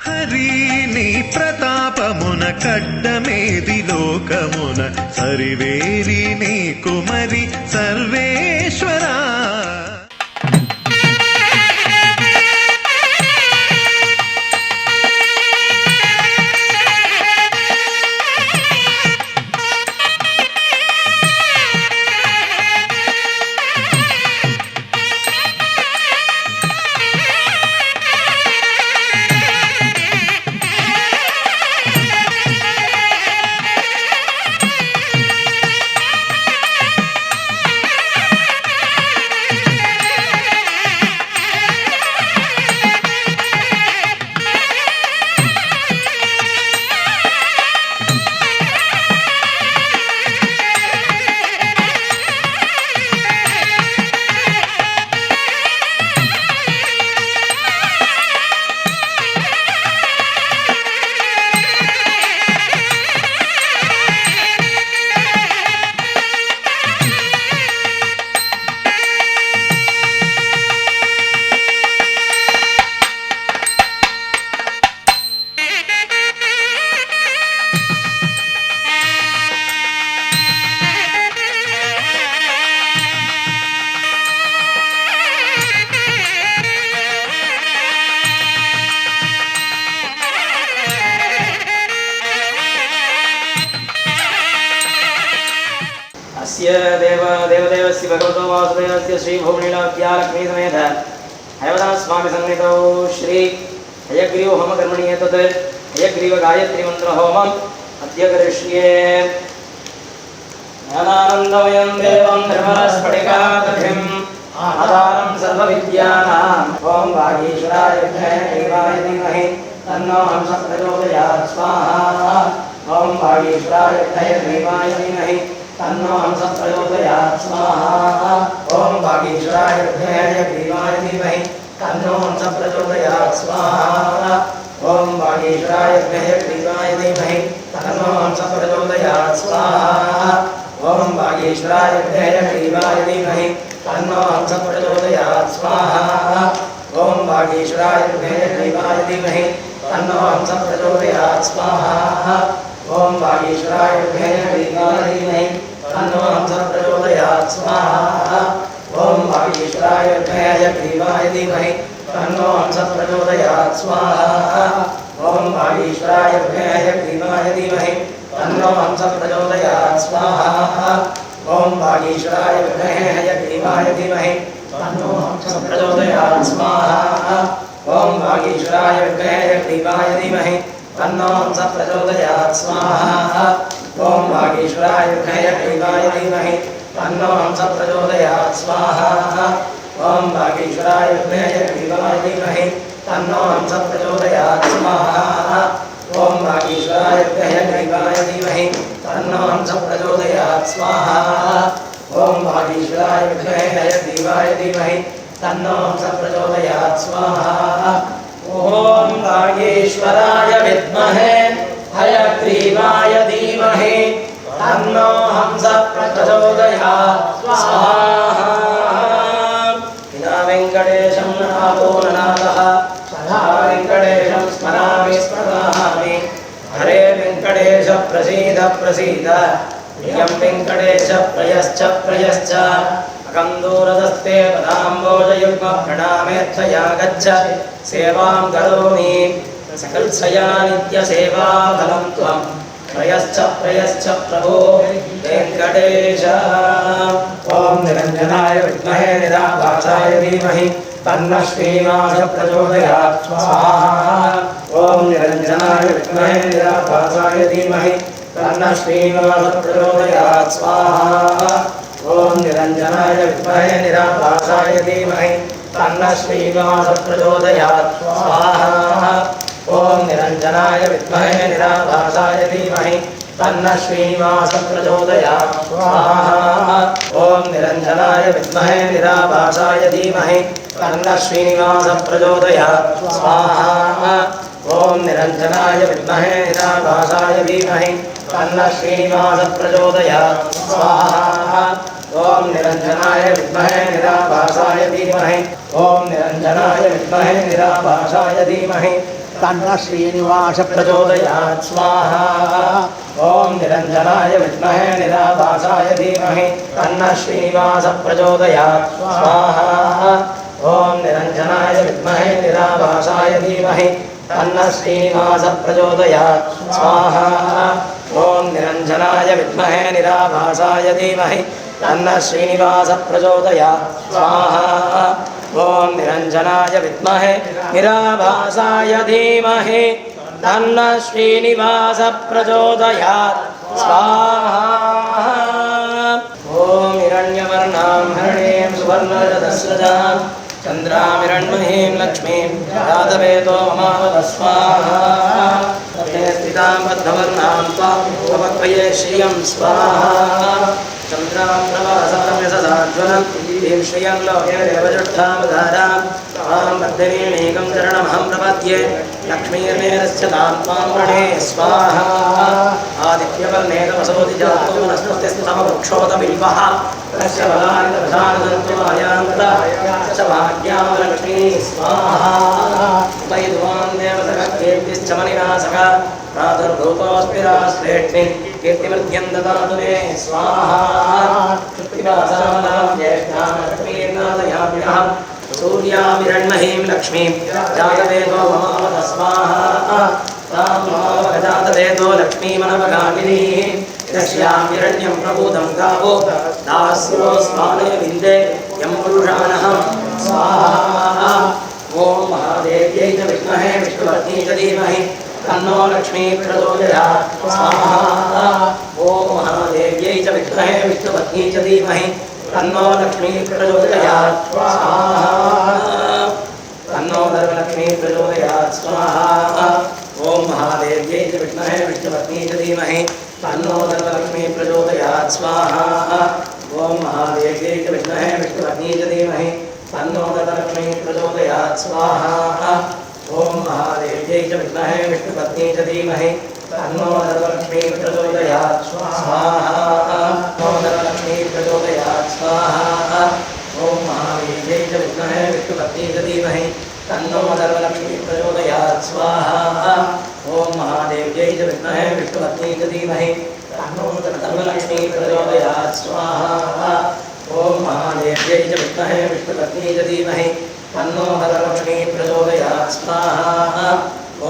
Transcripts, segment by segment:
హరిని ప్రతాపమున కడ్డమేది లోకమున సరివేరి నీ కుమరి సర్వేశ్వరా. देवदेवस्य भगवतो वासुदेवस्य श्री भूमनीलाभ्या लक्ष्मी समेत हयवदास स्वामी सन्निधौ श्री हयग्रीव होम कर्मणि एतत् हयग्रीव गायत्री मंत्र होमम् अद्य करिष्ये। ज्ञानानन्दमयं देवं निर्मलस्फटिकाकृतिम् आधारं सर्वविद्यानाम् ॐ वागीश्वराय विद्महे धीमहि तन्नो हंसः प्रचोदयात् स्वाहा। ॐ वागीश्वराय धीमहि तन्नो हंसः प्रचोदयात् स्वाहा। ॐ वागीश्वराय धीमहि तन्नो हंसः प्रचोदयात् स्वाहा। ॐ वागीश्वराय धीमहि तन्नो हंसः प्रचोदयात् स्वाहा। ॐ वागीश्वराय धीमहि तन्नो हंसः प्रचोदयात् स्वाहा। ॐ वागीश्वराय धीमहि तन्नो हंसः प्रचोदयात् स्वाहा। ॐ वागीश्वराय धीमहि तन्नो हंसः प्रचोदयात् स्वाहा। ॐ वागीश्वराय धीमहि तन्नो हंसः प्रचोदयात् स्वाहा। ॐ वागीश्वराय धीमहि तन्नो हंसः प्रचोदयात् स्वाहा। ॐ वागीश्वराय धीमहि तन्नो हंसः प्रचोदयात् स्वाहा। ॐ वागीश्वराय धीमहि तन्नो हंसः प्रचोदयात् स्वाहा। ॐ वागीश्वराय धीमहि तन्नो हंसः प्रचोदयात् स्वाहा। ॐ वागीश्वराय धीमहि तन्नो हंसः प्रचोदयात् स्वाहा। ॐ वागीश्वराय धीमहि तन्नो हंसः प्रचोदयात् स्वाहा। ॐ वागीश्वराय धीमहि तन्नो हंसः प्रचोदयात् स्वाहा। ॐ वागीश्वराय विद्महे हयग्रीवाय धीमहि तन्नो हंसः प्रचोदयात् स्वाहा। विना वेङ्कटेशं नाथो ननाथः सदा वेङ्कटेशं स्मरामि हरे वेङ्कटेश प्रसीद प्रसीद प्रियं वेङ्कटेश प्रयश्च अकन्दूरदस्ते पदाम्बोजयुग्मप्रणामेत्थया गच्छ सेवां करोमि सकल्सया नित्यसेवाफलं त्वं प्रयश्च प्रभो वेङ्कटेश। ॐ निरञ्जनाय विद्महे निराभासाय धीमहि तन्नः श्रीनिवासः प्रचोदयात् स्वाहा। ॐ निरञ्जनाय विद्महे निराभासाय धीमहि तन्नः श्रीनिवासः प्रचोदयात् स्वाहा। ॐ निरञ्जनाय विद्महे निराभासाय धीमहि तन्नः श्रीनिवासः प्रचोदयात् स्वाहा। ॐ निरञ्जनाय विद्महे निराभासाय धीमहि तन्नः श्रीनिवासः प्रचोदयात् स्वाहा। ॐ निरञ्जनाय विद्महे निराभासाय धीमहि तन्नः श्रीनिवासः प्रचोदयात् स्वाहा। ॐ निरञ्जनाय विद्महे निराभासाय धीमहि तन्नः श्रीनिवासः प्रचोदयात् स्वाहा। ॐ निरञ्जनाय विद्महे निराभासाय धीमहि ॐ निरञ्जनाय विद्महे निराभासाय धीमहि तन्न श्रीनिवास प्रचोदयात् स्वाहा ॐ निरञ्जनाय विद्महे निराभासाय धीमहि तन्नः श्रीनिवासः प्रचोदयात् स्वाहा ॐ निरञ्जनाय विद्महे निराभासाय धीमहि तन्नः श्रीनिवासः प्रचोदयात् स्वाहा ॐ निरञ्जनाय विद्महे निराभासाय धीमहि तन्नः श्रीनिवासः प्रचोदयात् स्वाहा ॐ निरञ्जनाय विद्महे निराभासाय धीमहि तन्नः श्रीनिवासः प्रचोदयात् स्वाहा ॐ हिरण्यवर्णां हरिणीं सुवर्णरजतस्रजां चन्द्रामिरण्महीं लक्ष्मीं जातवेदो ममावत स्वाहा तस्मै स्थितां बद्धवर्णां त्वां उपक्वये श्रियं स्वाहा चन्द्रां प्रभासां यशसाज्वलं ीं श्रियं लोके देवजुष्ठावधारां त्वां बद्धनीमेकं चरणमहं प्रपद्ये लक्ष्मीर्मेरस्य तां त्वां वृणे स्वाहा आदित्यवर्णे तपसोति जातो वनस्पतिस्तमवृक्षोतबिल्वः तस्य फलानि तपसानसन्तु मायान्ता भाग्यालक्ष्मी स्वाहा वैद्वान् देवसखीर्तिश्च मणिनासः प्रादुर्भूतोऽस्मिराश्रेष्ठिन् कीर्तिमध्यं ददातु मे स्वाहा श्रुतिवासानां ज्येष्ठां लक्ष्मीर्नादयाम्यहं सूर्यामिरण्महीं लक्ष्मीं जातवेदो ममावत स्वाहा तां ममावगजातवेदो लक्ष्मीमनवगामिनीः तस्यां हिरण्यं प्रभूतं गावो दास्योऽस्मानय विन्दे यं पुरुषाणहं स्वाहा ॐ महादेव्यै च विद्महे विष्णुपत्नी च धीमहि तन्नो लक्ष्मी प्रचोदयात् स्वाहा ॐ महादेव्यै च विद्महे विष्णुपत्नी च धीमहि तन्नो लक्ष्मी प्रचोदयात् स्वाहा तन्नो धर्मलक्ष्मी प्रचोदयात् स्वाहा ॐ महादेव्यै च विद्महे विष्णुपत्नी च धीमहि तन्नो धर्मलक्ष्मी प्रचोदयात् स्वाहा ॐ महादेव्यै च विद्महे विष्णुपत्नी च धीमहि तन्नो धर्मलक्ष्मी प्रचोदयात् स्वाहा ॐ महादेव्यै च विद्महे विष्णुपत्नी च धीमहि तन्नो धर्मलक्ष्मी प्रचोदयात् स्वाहा ॐ धर्मलक्ष्मी प्रचोदयात् स्वाहा ॐ महादेव्यै च विद्महे विष्णुपत्नी च धीमहि तन्नो धर्मलक्ष्मी प्रचोदयात् स्वाहा ॐ महादेव्यै च विद्महे विष्णुपत्नी च धीमहि तन्नो धर्मलक्ष्मी प्रचोदयात् स्वाहा ॐ महादेव्यै च विद्महे विष्णुपत्नी च धीमहि तन्नो धर्मलक्ष्मी प्रचोदयात् स्वाहा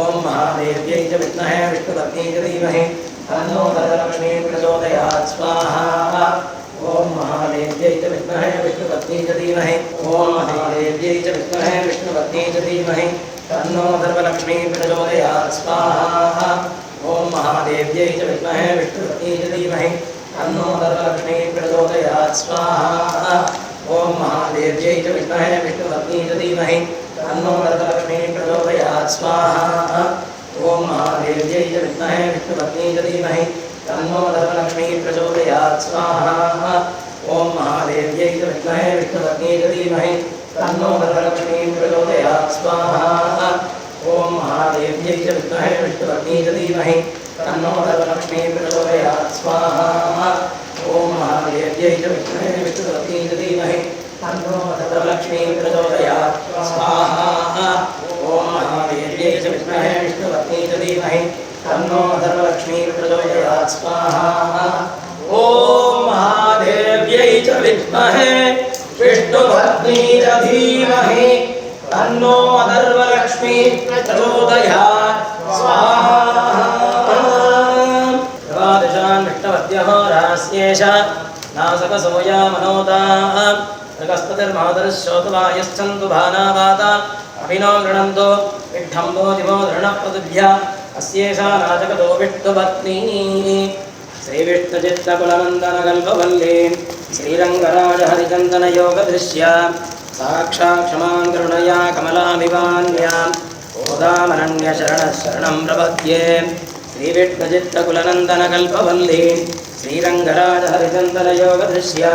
ॐ महादेव्यै च विद्महे विष्णुपत्नी च धीमहि तन्नो धर्मलक्ष्मी प्रचोदयात् स्वाहा ॐ महादेव्यै च विद्महे विष्णुपत्नी च धीमहि ॐ महादेव्यै च विद्महे विष्णुपत्नी च धीमहि तन्नो धर्मलक्ष्मी प्रचोदयात् स्वाहा ॐ महादेव्यै च विद्महे विष्णुपत्नी च धीमहि तन्नो धर्मलक्ष्मी प्रचोदयात् स्वाहा ॐ महादेव्यै च विद्महे विष्णुपत्नी च धीमहि तन्नो धर्मलक्ष्मी प्रचोदयात् स्वाहा ॐ महादेव्यै च विद्महे विष्णुपत्नी च धीमहि तन्नो धर्मलक्ष्मी प्रचोदयात् स्वाहा ॐ महादेव्यै च विद्महे विष्णुपत्नी च धीमहि तन्नो धर्मलक्ष्मी प्रचोदयात् स्वाहा ॐ महादेव्यै च विद्महे विष्णुपत्नी च धीमहि तन्नो धर्मलक्ष्मी प्रचोदयात् स्वाहा ॐ महादेव्यै च विद्महे विष्णुपत्नी च धीमहि तन्नो धर्मलक्ष्मी प्रचोदयात् स्वाहा ॐ महादेव्यै च विद्महे विष्णुपत्नी च धीमहि तन्नो धर्मलक्ष्मी प्रचोदयात् स्वाहा ॐ महादेव्यै च विद्महे विष्णुपत्नी च धीमहि तन्नो धर्मलक्ष्मी प्रचोदयात् स्वाहा द्वादशान् विष्णुपत्न्यः रास्येष नासकसोया मनोदाः प्रकस्पतिर्मातरश्चोतवायश्चन्तु भानावाता अभिनो गृणन्तो विड्ढम्बो दिवो धृणप्रतिभ्या अस्येषा राजगतो विष्णुपत्नी श्रीविष्णुचित्तकुलनन्दनकल्पवल्लीं श्रीरङ्गराजहरिचन्दनयोगदृश्या साक्षात् क्षमां करुणया कमलामिवान्यां गोदामरण्यशरणः शरणं प्रपद्ये श्रीविष्णुचित्तकुलनन्दनकल्पवल्लीं श्रीरङ्गराजहरिचन्दनयोगदृश्या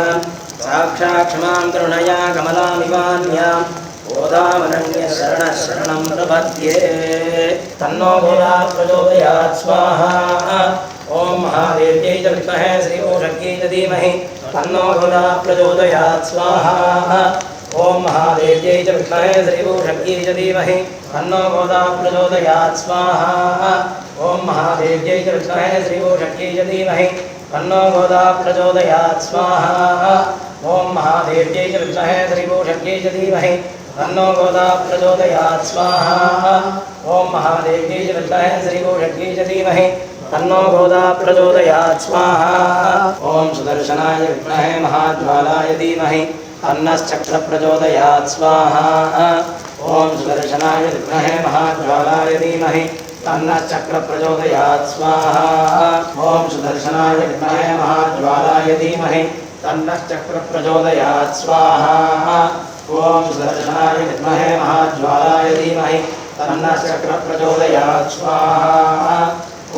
साक्षात् क्षमां करुणया कमलामिवान्यां गोदामरण्यशरणः शरणं प्रपद्ये तन्नो गोदा प्रचोदयात् स्वाहा ॐ महादेव्यै च विद्महे श्रीकोशक्यै च धीमहि तन्नो गोदा प्रचोदयात् स्वाहा ओम महादेव्यै च विद्महे श्रीभूषण्यै च धीमहि तन्नो गोदा प्रचोदयात् स्वाहा ओम महादेव्यै च विद्महे श्रीभूषण्यै च धीमहि तन्नो गोदा प्रचोदयात् स्वाहा ओम महादेव्यै च विद्महे श्रीभूषण्यै च धीमहि तन्नो गोदा प्रचोदयात् स्वाहा ओम महादेव्यै च विद्महे श्रीभूषण्यै च धीमहि तन्नो गोदा प्रचोदयात् स्वाहा ओम सुदर्शनाय विद्महे महाज्वालाय धीमहि तन्नश्चक्र प्रचोदयात् स्वाहा ओम सुदर्शनाय विद्महे महाज्वालाय धीमहि तन्नश्चक्र प्रचोदयात् स्वाहा ओम सुदर्शनाय विद्महे महाज्वालाय धीमहि तन्नश्चक्र प्रचोदयात् स्वाहा ओम सुदर्शनाय विद्महे महाज्वालाय धीमहि तन्नश्चक्र प्रचोदयात् स्वाहा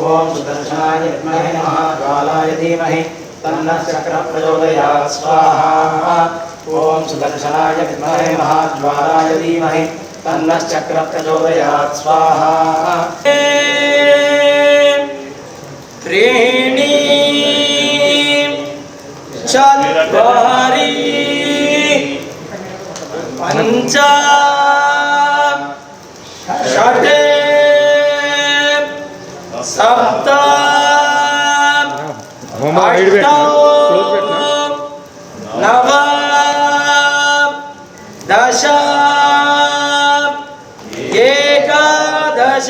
ओम सुदर्शनाय विद्महे महाज्वालाय धीमहि तन्नश्चक्र प्रचोदयात् स्वाहा ओम सुदर्शनाय विद्महे महाज्वालाय धीमहि तन्नश्चक्र प्रचोदयात् स्वाहा त्रीणि चत्वारि पंच षट् सप्त अष्ट नव दश एकादश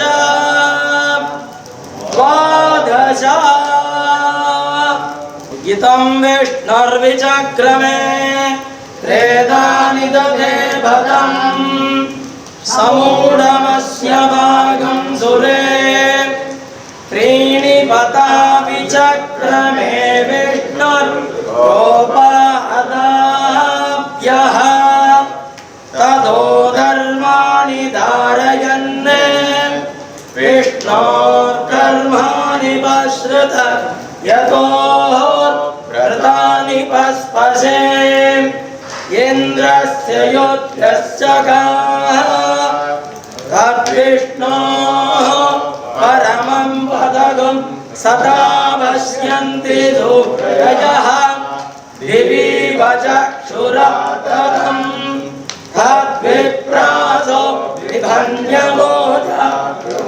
द्वादश गीतं विष्णुर्विचक्रमे त्रेधानि दधे भगं समूढमस्य भागं सुरे त्रीणि पता विचक्रमे विष्णुर्गोपादाभ्यः ततो धर्माणि धारयन् विष्णोर्कर्माणि पश्रुत यतो व्रतानि पस्पशे इन्द्रस्य योद्धस्य तद्विष्णोः परमं पदगं सदा पश्यन्ति धूर्तयः दिवि वचक्षुराततं तद्विप्रासो विभन्यमोजा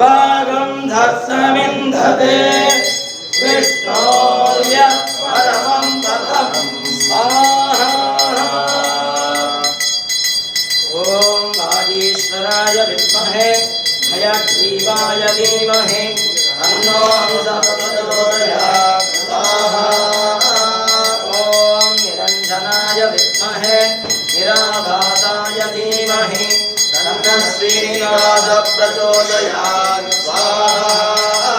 भागं धस्समिन्धते विष्णोर्य परमं पदं स्वाहा ॐ वागीश्वराय विद्महे हयग्रीवाय धीमहि तन्नो प्रचोदयात् स्वाहा ॐ निरञ्जनाय विद्महे निराभासाय धीमहि तन्नः श्रीनिवास प्रचोदयात् स्वाहा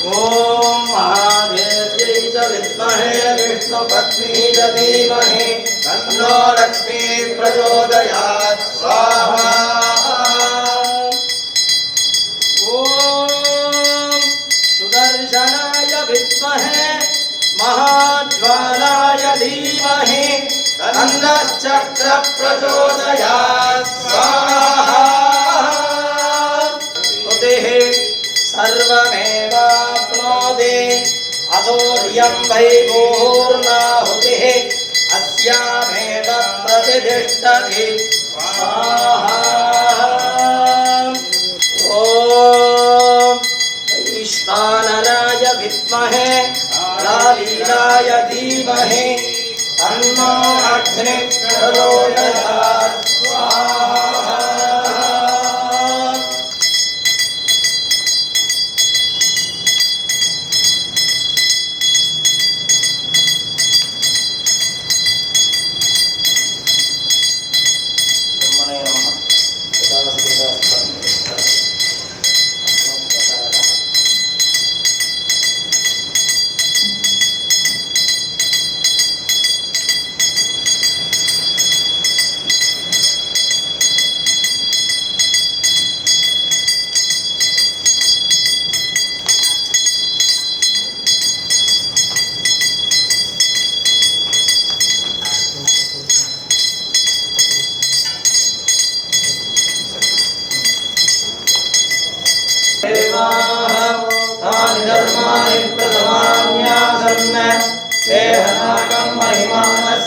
ॐ महादेव्यै च विद्महे विष्णुपत्नी च धीमहि तन्नो लक्ष्मी प्रचोदयात् स्वाहा ॐ सुदर्शनाय विद्महे महाज्वालाय धीमहि तन्नश्चक्र प्रचोदयात् स्वाहा स्तुतिः सर्वमेवाप्नोति अतोर्यं वै पूर्णाहुतिः अस्यामेव प्रतिष्ठति स्वाहा ॐ वैश्वानराय विद्महे लालीलाय धीमहि तन्नो अग्निः प्रचोदयात् स्वाहा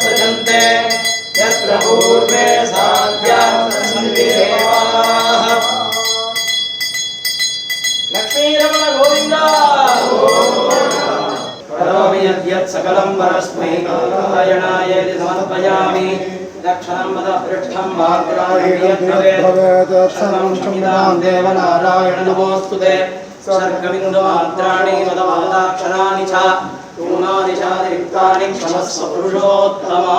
सजन्ते यत्र पूर्वे साध्याः सन्ति देवाः लक्ष्मीरमण गोविन्द करोमि यद्यत् सकलं परस्मै नारायणायेति समर्पयामि दक्षिणं वद पृष्ठं वाग्रायद्भवेत् क्षमितां देवनारायण नमोऽस्तुते सर्गबिन्दुमात्राणि वदवादाक्षराणि च ूनादिशादिरिक्तानि क्षमस्व पुरुषोत्तमा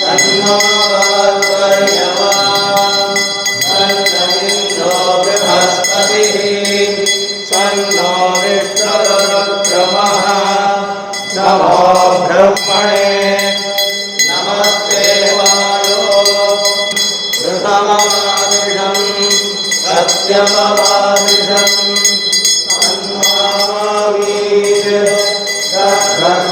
सन्नो वर्यमा सन्नो बृहस्पतिः सन्नो विष्णुरुक्रमः नमो ब्रह्मणे नमस्ते वायो ऋतमवादिषं सत्यमवादिषं अन्मावीर सद्भक्तारमावि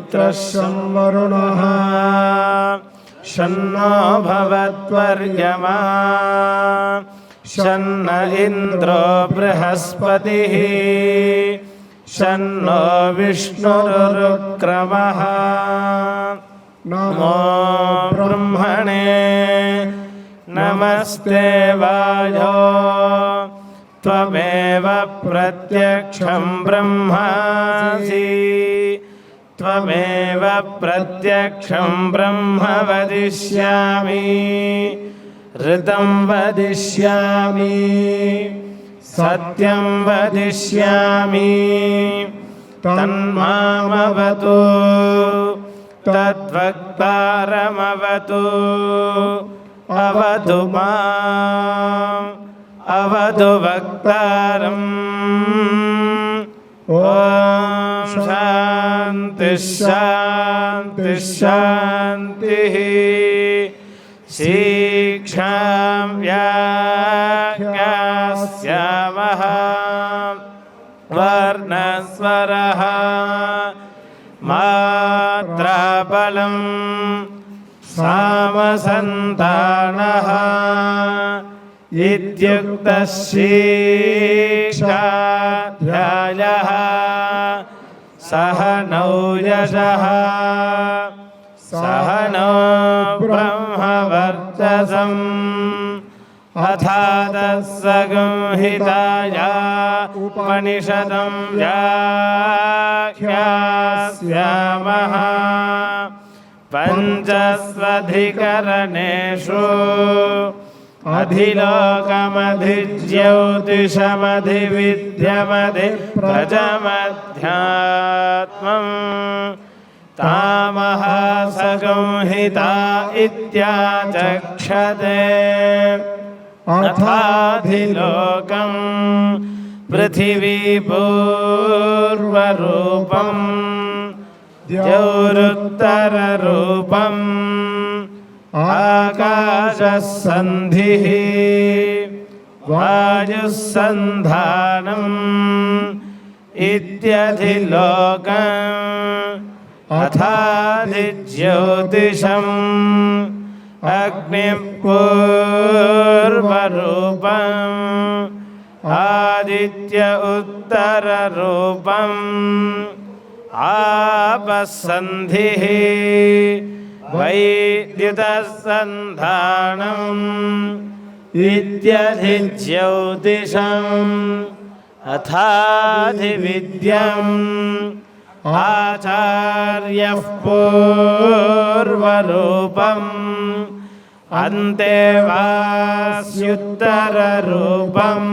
मित्रः शं वरुणः शन्नो भवत्वर्यमा शन्न इन्द्रो बृहस्पतिः शन्नो विष्णुरुक्रमः नमो ब्रह्मणे नमस्ते वायो त्वमेव प्रत्यक्षं ब्रह्मासि त्वमेव प्रत्यक्षं ब्रह्म वदिष्यामि ऋतं वदिष्यामि सत्यं वदिष्यामि तन्मामवतु तद्वक्तारमवतु अवतु माम् अवतु वक्तारम् ॐ शान्ति शान्ति शान्तिः शिक्षां व्याख्यास्यामः वर्णस्वरः मात्राबलं सामसन्तानः इत्युक्तः शिक्षाध्यायः सह नौ यशः सह नो ब्रह्मवर्चसम् अथातस्संहिताया उपनिषदं व्याख्यास्यामः पञ्चस्वधिकरणेषु अधिलोकमधिज्योतिषमधिविद्यमधिप्रजमध्यात्मम् तामहासंहिता इत्याचक्षते अथाधिलोकम् पृथिवीपूर्वरूपम् द्यौरुत्तररूपम् आकाशसन्धिः वायुस्सन्धानम् इत्यधिलोकम् अथाधिज्योतिषम् अग्निपूर्वरूपम् आदित्य उत्तररूपम् आपस्सन्धिः वैद्युतसन्धानम् इत्यधिज्योतिषम् अथाधिविद्यम् आचार्यः पूर्वरूपम् अन्तेवास्युत्तररूपम्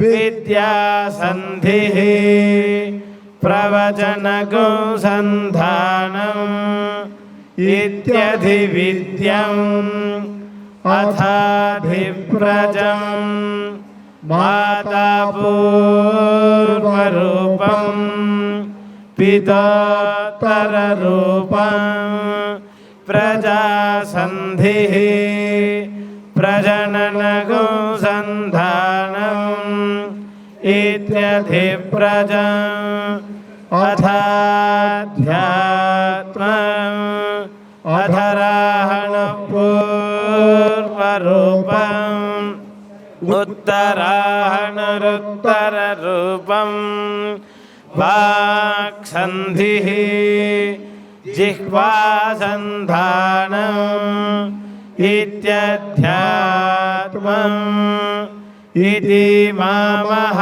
विद्यासन्धिः प्रवचनगुसन्धानम् इत्यधिविद्यम् अथाधिप्रजम् मातापूर्वरूपम् पितोत्तररूपम् प्रजासन्धिः प्रजननगुसन्धानम् इत्यधिप्रजम् अथाध्यात्मम् अधराहणपूर्वरूपम् उत्तराहणरुत्तररूपम् वाक्सन्धिः जिह्वासन्धानम् इत्यध्यात्मम् इति मामहासंहिताः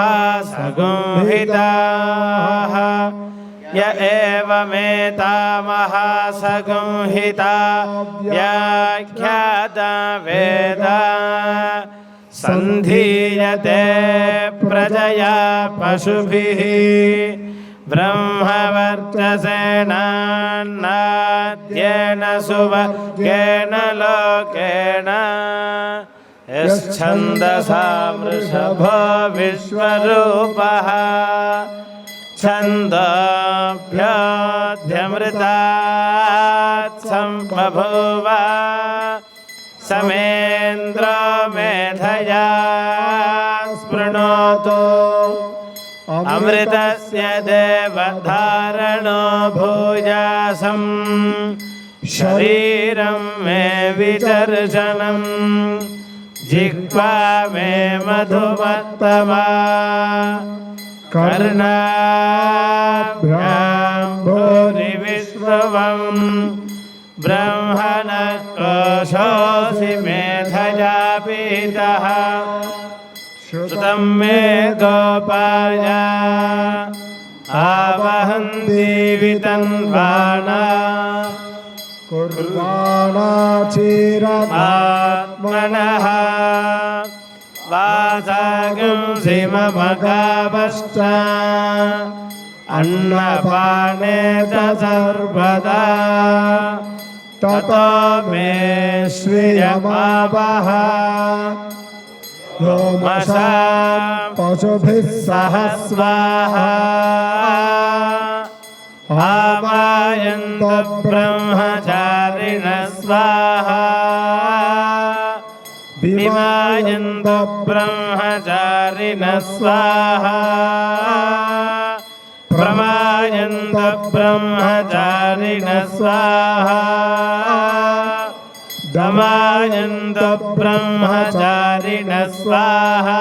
य एवमेतामहासंहिता व्याख्याता वेद सन्धीयते प्रजया पशुभिः ब्रह्मवर्चसेनान्नाद्येन सुवर्गेण लोकेन यश्छन्दसा वृषभो विश्वरूपः छन्दोभ्योऽध्यमृतात् सम्बभूव समेन्द्रो मेधया स्पृणोतु अमृतस्य देवधारणो भूयासं शरीरं मे विदर्शनं जिह्वा मे मधुमत्तमा कर्णाभ्यां भूरिविश्रुवं ब्रह्मणः कोशोऽसि मेधया पीतः श्रुतं मे गोपाय आवहन्ति वितन्वाना कुर्वाणाचिरमात्मनः वासागंसि मम गावश्च अन्नपाने च सर्वदा ततो मे श्रियमावह लोमशा पशुभिः सह स्वाहा आवायन्तु ब्रह्मचारिणः स्वाहा विमायन्तु ब्रह्मचारिणः स्वाहा प्रमायन्तु ब्रह्मचारिणः स्वाहा दमायन्तु ब्रह्मचारिणः स्वाहा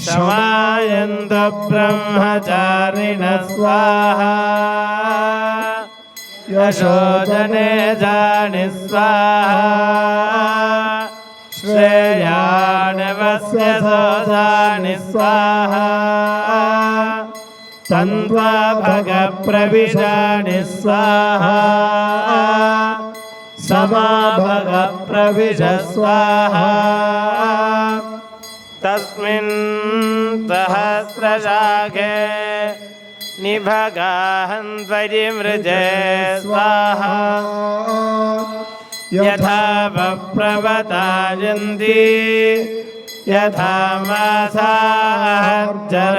शमायन्तु ब्रह्मचारिणः स्वाहा यशोदने जानि स्वाहा श्रेयाणवस्य सोदानि स्वाहा तन्त्वा भगप्रविशानि स्वाहा समाभग प्रविश स्वाहा तस्मिन् सहस्रशाखे निभगाहन्त्वरिमृजे स्वाहा यथा प्रवतायन्ति यथा मासार्जर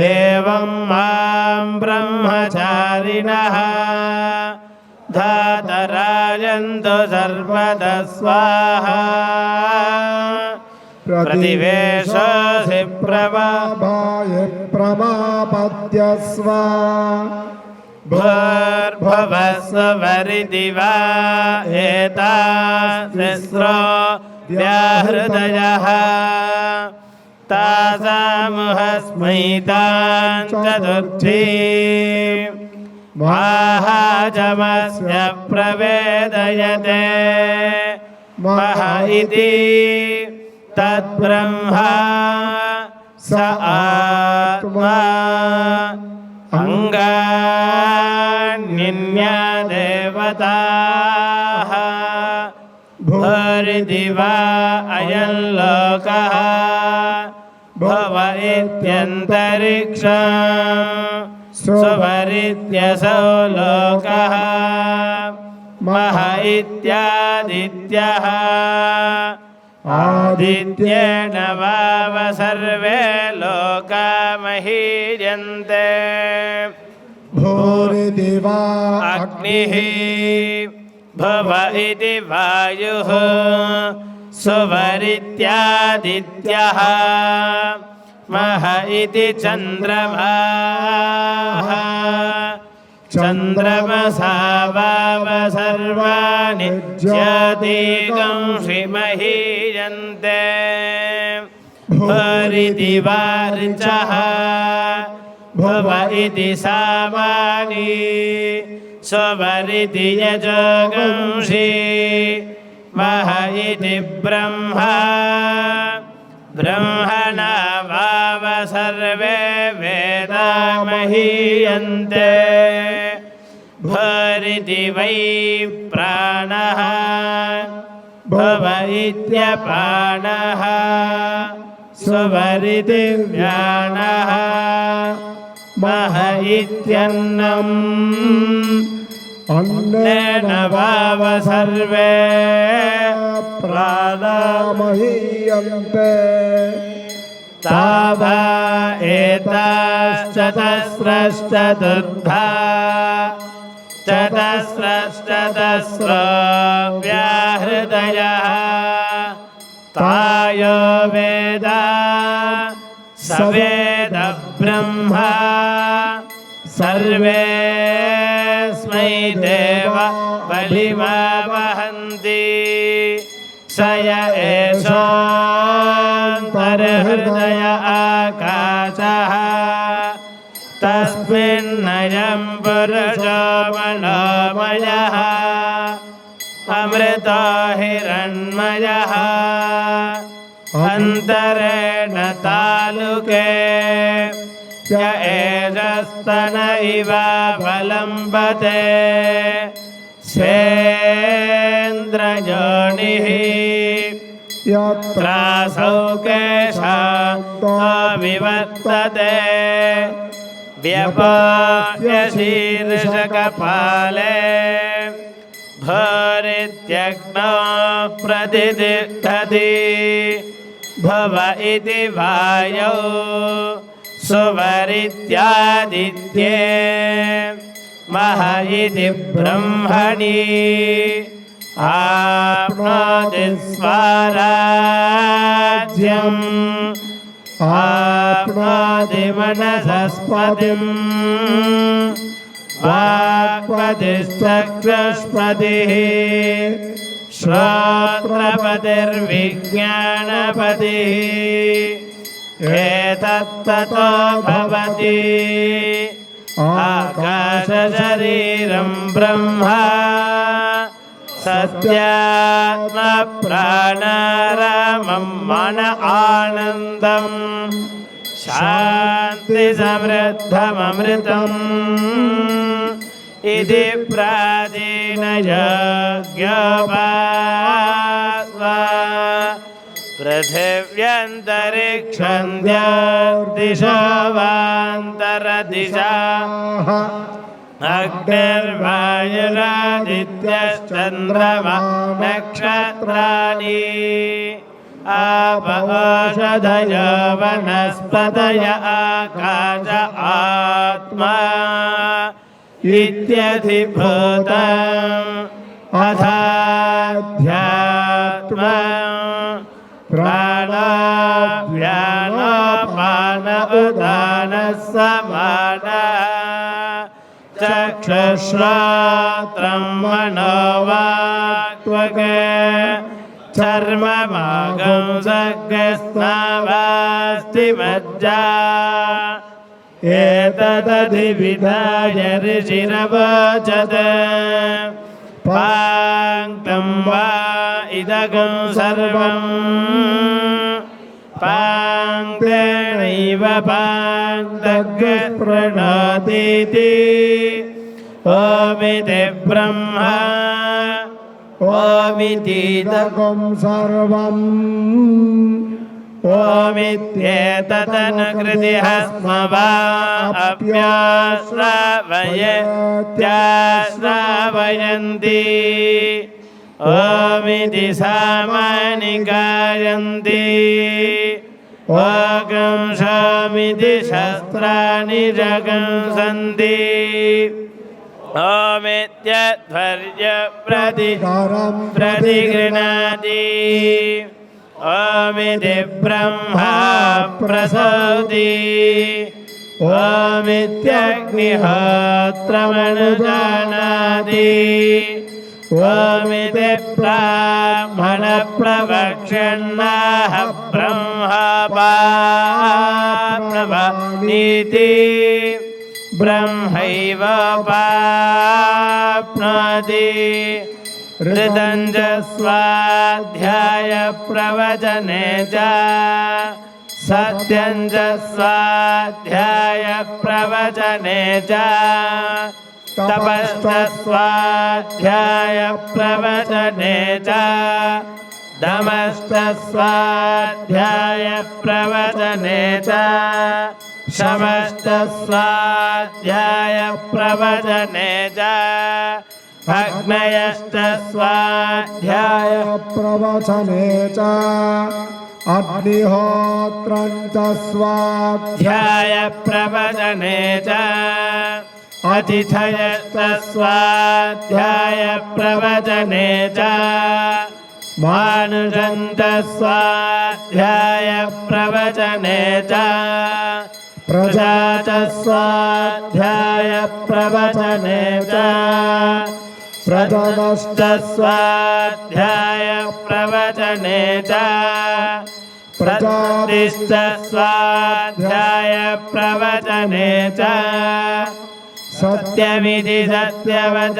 एवं मां ब्रह्मचारिणः धातरायन्तु सर्वदा स्वाहा प्रतिवेशोऽसि प्रभाय प्रमापद्य स्वा भूर्भुवस्सुवरिति वा एतास्तिस्रो व्याहृदयः तासामुहस्मैतान् चतुर्थी महाजमस्य प्रवेदयते मह इति तद्ब्रह्मा स आत्मा अङ्गान्यन्या देवताः भूरिति वा अयं लोकः भव इत्यन्तरिक्षम् सुवरित्यसौ लोकः मह इत्यादित्यः आदित्येन वाव सर्वे लोका महीयन्ते भूरिति वा अग्निः भव इति वायुः सुवरित्यादित्यः मह इति चन्द्रमाः चन्द्रमसा वाव सर्वाणि ज्योतिगंषि महीयन्ते भूरिति वार्चः भुव इति सामानि सुवरिति यजगंषि मह इति ब्रह्मा ब्रह्मणा वाव सर्वे वेदा महीयन्ते भूरिति वै प्राणः भव इत्यपानः सुवरिति व्यानः मह इत्यन्नम् अन्नेन वाव सर्वे प्राणामहीयन्ते तावा एताश्चतस्रश्चतुर्धा चतस्रश्चतस्रो व्याहृदयः तायो वेदा स स वेद ब्रह्मा सर्वेऽस्मै देव बलिमावहन्ति स य एषोऽन्तर्हृदय आकाशः तस्मिन्नयं पुरुषो मनोमयः अमृतो हिरण्मयः अन्तरेण तालुके य एषस्तन इव प्रलम्बते सेन्द्रयोनिः यत्रासौ केशान्तो विवर्तते व्यपाय शीर्षकपाले भूरित्यग्नो प्रतिदिग्धति भव इति वायौ सुवरित्यादित्ये मह इति ब्रह्मणि आप्नोति स्वराज्यम् आप्नोति मनसस्पतिम् वाक्पतिश्चक्रस्पतिः श्रोत्रपतिर्विज्ञानपतिः एतत्ततो भवति आकाशशरीरं ब्रह्म सत्यात्मप्राणारामं मन आनन्दम् शान्तिसमृद्धममृतम् इति प्राचीनयज्ञोपास्वा पृथिव्यन्तरिक्षं दिशो वान्तरदिशा अग्निर्वायुरादित्यश्चन्द्रमा नक्षत्राणि आप ओषधयो वनस्पतय आकाश आत्मा इत्यधिभूतम् अथाध्यात्मा प्राणाव्यानोपान उदानः समानः चक्षुश्रोत्रं मनोवाक्त्वक् चर्ममागं सर्गस्नावास्ति मज्जा एतदधिविधाय ऋषिरवोचत् पाङ्क्तं वा इदगं सर्वम् पाङ्क्तेनैव पाङ्क्तग्प्रणोतीति ओमिति ब्रह्मा ओमितीदगं सर्वम् ओमित्येतदनुकृतिः स्मवाप्याश्रावयन्ति ओमिति सामानि गायन्ति ओगं शामिति शस्त्राणि जगंसन्ति ओमित्यध्वर्य प्रतिगृह्णाति ओमिति ब्रह्मा प्रसौति ओमित्यग्निहोत्रमनुजानाति ओमिति ब्राह्मण प्रवक्ष्यन्नाह ब्रह्मपाप्नवानीति ब्रह्मैव पाप्नोति ऋतं च स्वाध्याय प्रवचने च सत्यं च स्वाध्याय प्रवचने च तपश्च स्वाध्याय प्रवचने च दमश्च स्वाध्याय प्रवचने च शमश्च स्वाध्याय प्रवचने च अग्नयश्च स्वाध्याय प्रवचने च अग्निहोत्रं च स्वाध्याय ध्याय प्रवचने च अतिथयश्च स्वाध्याय प्रवचने च मानुषन्त स्वाध्याय प्रवचने च प्रजा च स्वाध्याय प्रवचने च प्रजनश्च स्वाध्याय प्रवचने च प्रजातिश्च स्वाध्याय प्रवचने च सत्यमिति सत्यवचाराधीतरः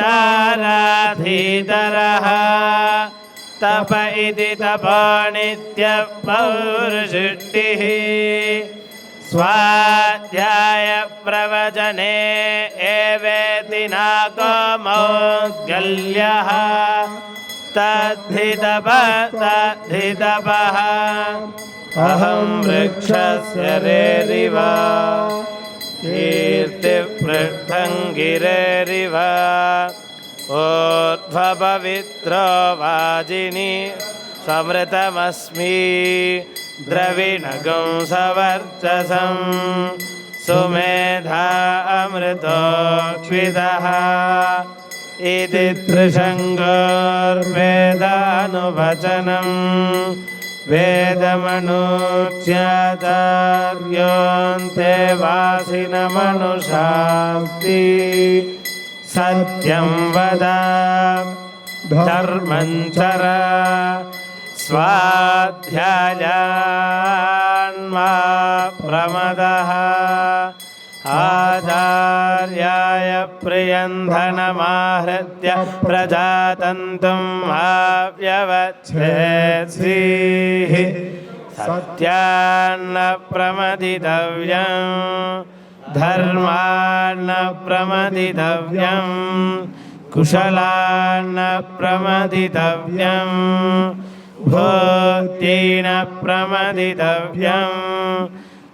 तप इति तपो नित्यपौरुषुष्टिः स्वाध्याय प्रवचने एवेति नाको मौद्गल्यः तद्धि तपः अहं वृक्षस्य रेरिव कीर्तिपृष्ठं गिरेरिव ऊर्ध्वपवित्रो वाजिनी समृतमस्मि द्रविणगं सवर्चसं सुमेधा अमृतोक्षितः इति त्रिशङ्गोर्वेदानुवचनं वेदमनुच्यतार्योऽन्ते वासिनमनुषास्ति सत्यं वद धर्मं चर स्वाध्यायान्मा प्रमदः आचार्याय प्रियं धनमाहृत्य प्रजातन्तुं आव्यवच्छेत्सीः सत्यान्न प्रमदितव्यं धर्मान्न प्रमदितव्यं कुशलान्न प्रमदितव्यं भूतेन प्रमदितव्यं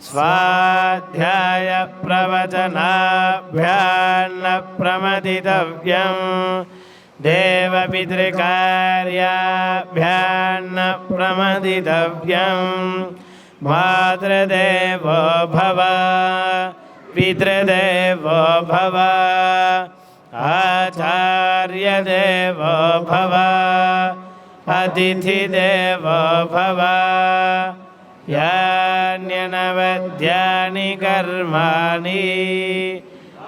स्वाध्याय प्रवचनाभ्यान्न प्रमदितव्यं देवपितृकार्याभ्यान्न प्रमदितव्यं मातृदेवो भव पितृदेवो भव आचार्यदेवो भव अतिथिदेवो भव यान्यनवद्यानि कर्माणि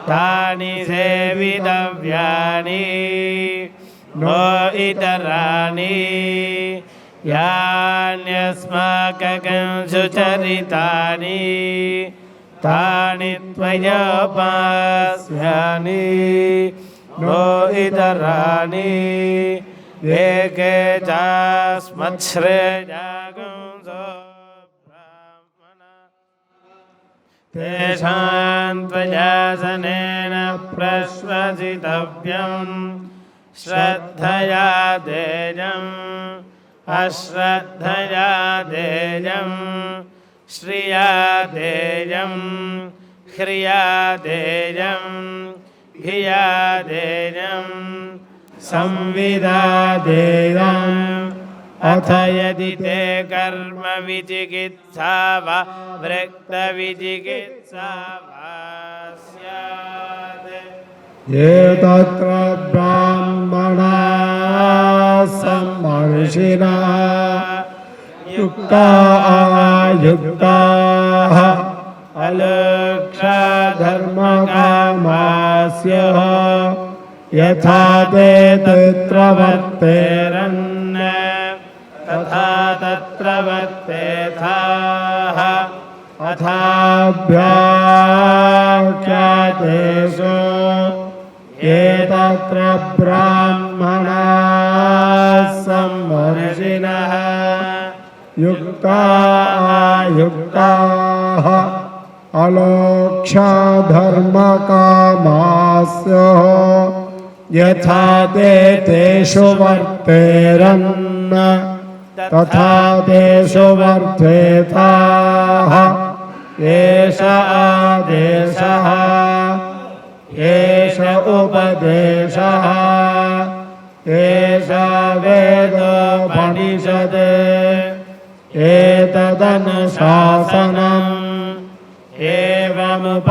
तानि सेवितव्यानि नो इतराणि यान्यस्माकं सुचरितानि तानि त्वयोपास्यानि नो इतराणि एके चास्मच्छ्रेयागुंसो तेषां त्वयासनेन प्रश्वसितव्यं श्रद्धया देयम् अश्रद्धया देयं श्रिया देयं ह्रिया देयं धिया देयं संविदा देयम् अथ यदि ते कर्म विचिकित्सा वा वृत्तविचिकित्सा वा स्यात् ये तत्र ब्राह्मणाः सम्मर्षिणः युक्ताः अयुक्ताः अलोक्षधर्मकामास्यः यथा ते तत्र वर्तेरन् तथा तत्र वर्तेथाः अथाभ्याख्यातेषु ये तत्र ब्राह्मणाः सम्मर्षिणः युक्ताः अयुक्ताः अलोक्षधर्मकामास्यः यथा ते तेषु वर्तेरन् तथा तेषु वर्तेथाः एष आदेशः एष उपदेशः एष वेदोपनिषद् एतदनुशासनम् एवमुपासितव्यम्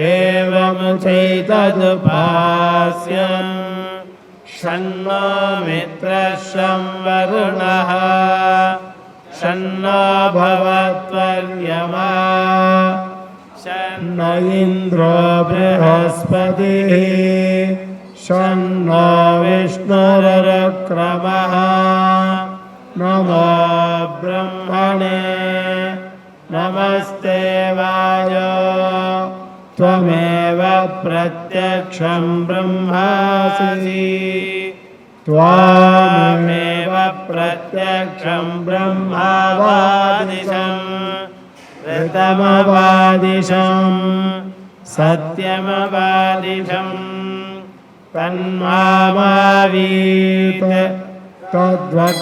एवमुचैतदुपास्यम् शन्नो मित्रः शं वरुणः शन्नो भवत्वर्यमा शन्न इन्द्रो बृहस्पतिः शन्नो विष्णुरुक्रमः नमो ब्रह्मणे नमस्ते वायो त्वमेव प्रत्यक्षं ब्रह्मासि त्वामेव प्रत्यक्षं ब्रह्मावादिशं ऋतमवादिशं सत्यमवादिशं तन्मावीत तद्वक्तारमावीत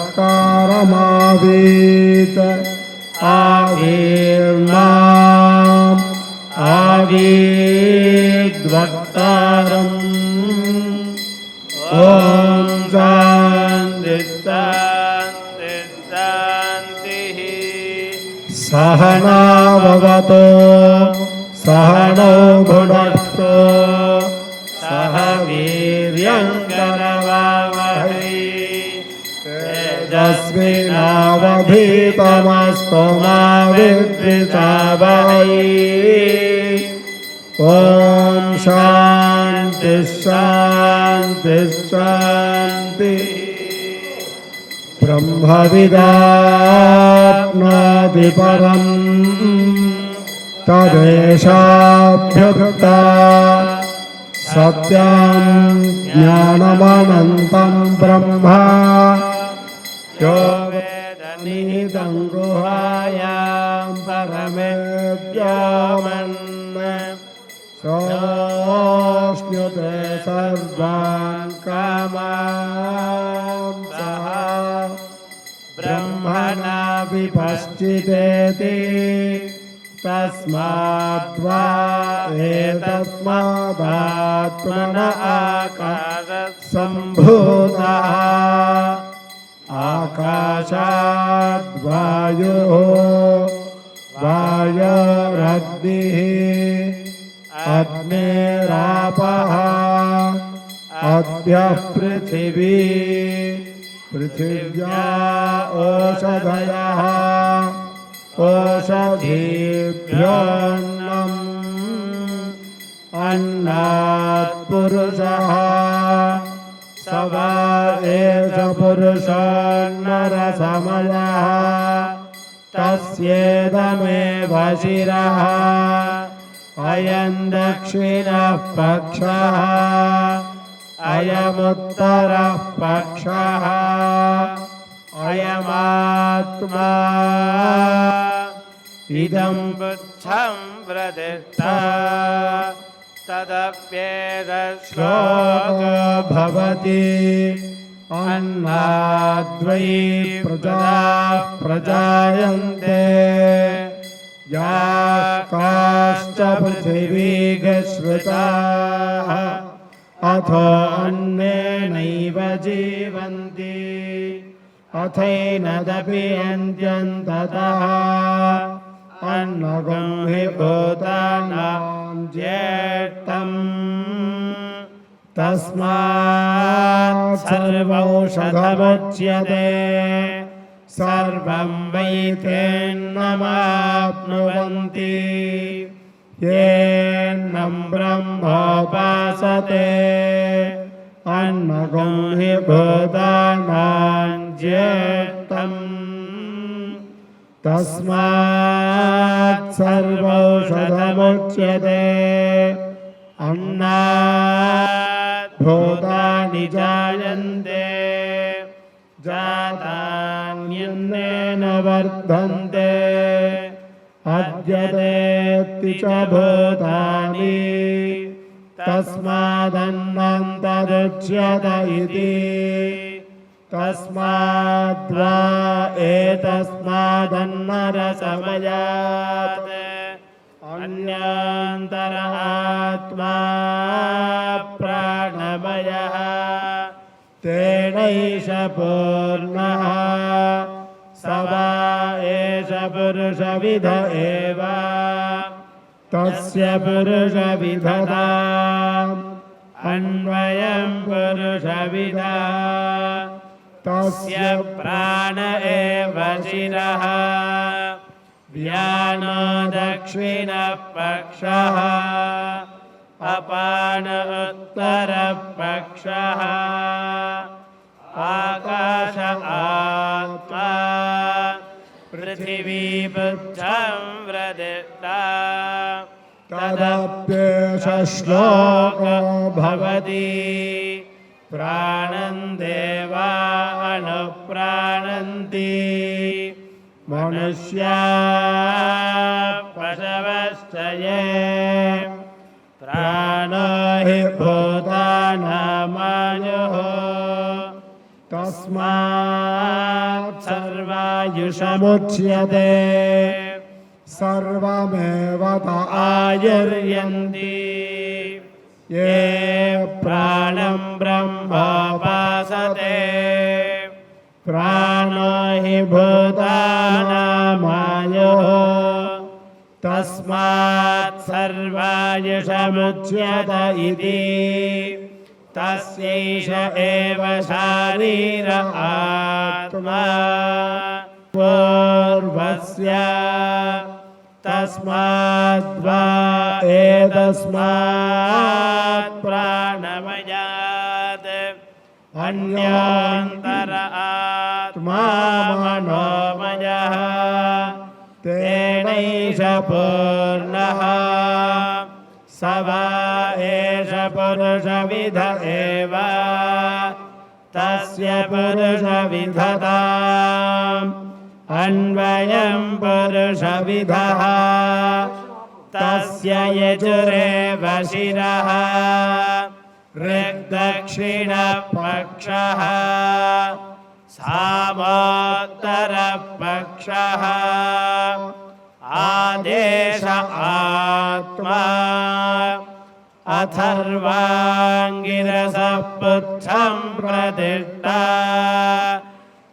आवीर्माम् आवीद्वक्तारम् ॐ शान्ति शान्ति शान्तिः सहनाववतो सहनौ भुनक्तो सह वीर्यङ्करवावहै तेजस्विनावधीतमस्तु मा विद्विषावहै ॐ शान्ति शान्ति शान्तिः ब्रह्मविदाप्नोति परम् तदेशाभ्युक्ता सत्यं ज्ञानमनन्तं ब्रह्म यो वेदनिहितं गुहायां परमेव्योमन् सोऽश्नुते सर्वान् कामान् सः ब्रह्मणा विपश्चितेति तस्माद्वा एतस्मादात्मन आकाशात् सम्भूतः आकाशाद्वायुः वायोरग्निः अग्नेरापः अद्यः पृथिवी पृथिव्या ओषधयः ओषधीभ्योऽन्नम् अन्नात् पुरुषः स वा एष पुरुषोन्नरसमयः तस्येदमेव शिरः अयं दक्षिणः पक्षः अयमुत्तरः पक्षः अयमात्मा इदं बुद्धं प्रतिष्ठा तदप्येतश्लोको श्लोको भवति अन्नाद्वै प्रजाः प्रजायन्ते याः काश्च पृथिवीगश्रुताः अथो अन्नेनैव जीवन्ति अथैनदपि अन्त्यन्ततः अन्नगं हि भूतानां ज्येष्ठम् तस्मात् सर्वौषधमुच्यते सर्वं वै तेन्नमाप्नुवन्ति येन्नं ब्रह्मोपासते अन्नगं हि भूतानां ज्येष्ठम् तस्मात् सर्वौषधमुच्यते अन्नात् भूतानि जायन्ते जातान्यन्नेन वर्धन्ते अद्यतेत्ति च भूतानि तस्मादन्नं तदुच्यत इति तस्माद्वा एतस्मादन्नरसमयात् अन्यान्तर आत्मा प्राणमयः तेनैष पूर्णः स वा एष पुरुषविद एव तस्य पुरुषविदताम् अन्वयं पुरुषविदः तस्य प्राण एव शिरः व्यानो दक्षिणपक्षः अपान उत्तरपक्षः आकाश आत्मा पृथिवी बुद्धं व्रदिता तदप्येष श्लोको भवति प्राणं देवा अनुप्राणन्ति मनुष्या पशवश्च ये प्राणो हि भूतानामायुः तस्मात् सर्वायुषमुच्यते सर्वमेव आयुर्यन्ति ये प्राणं ब्रह्मोपासते प्राणो हि भूतानामायुः तस्मात् सर्वायुषमुच्यत इति तस्यैष एव शारीर आत्मा पूर्वस्य तस्माद्वा एतस्मात् प्राणमयात् अन्योन्तर आत्मा मनोमयः तेनैष पूर्णः स वा एष पुरुषविद एव तस्य पुरुषविधताम् अन्वयं पुरुषविदः तस्य यजुरेव शिरः ऋग्दक्षिणपक्षः सामोत्तरपक्षः आदेश आत्मा अथर्वाङ्गिरसः पुच्छं प्रतिष्ठा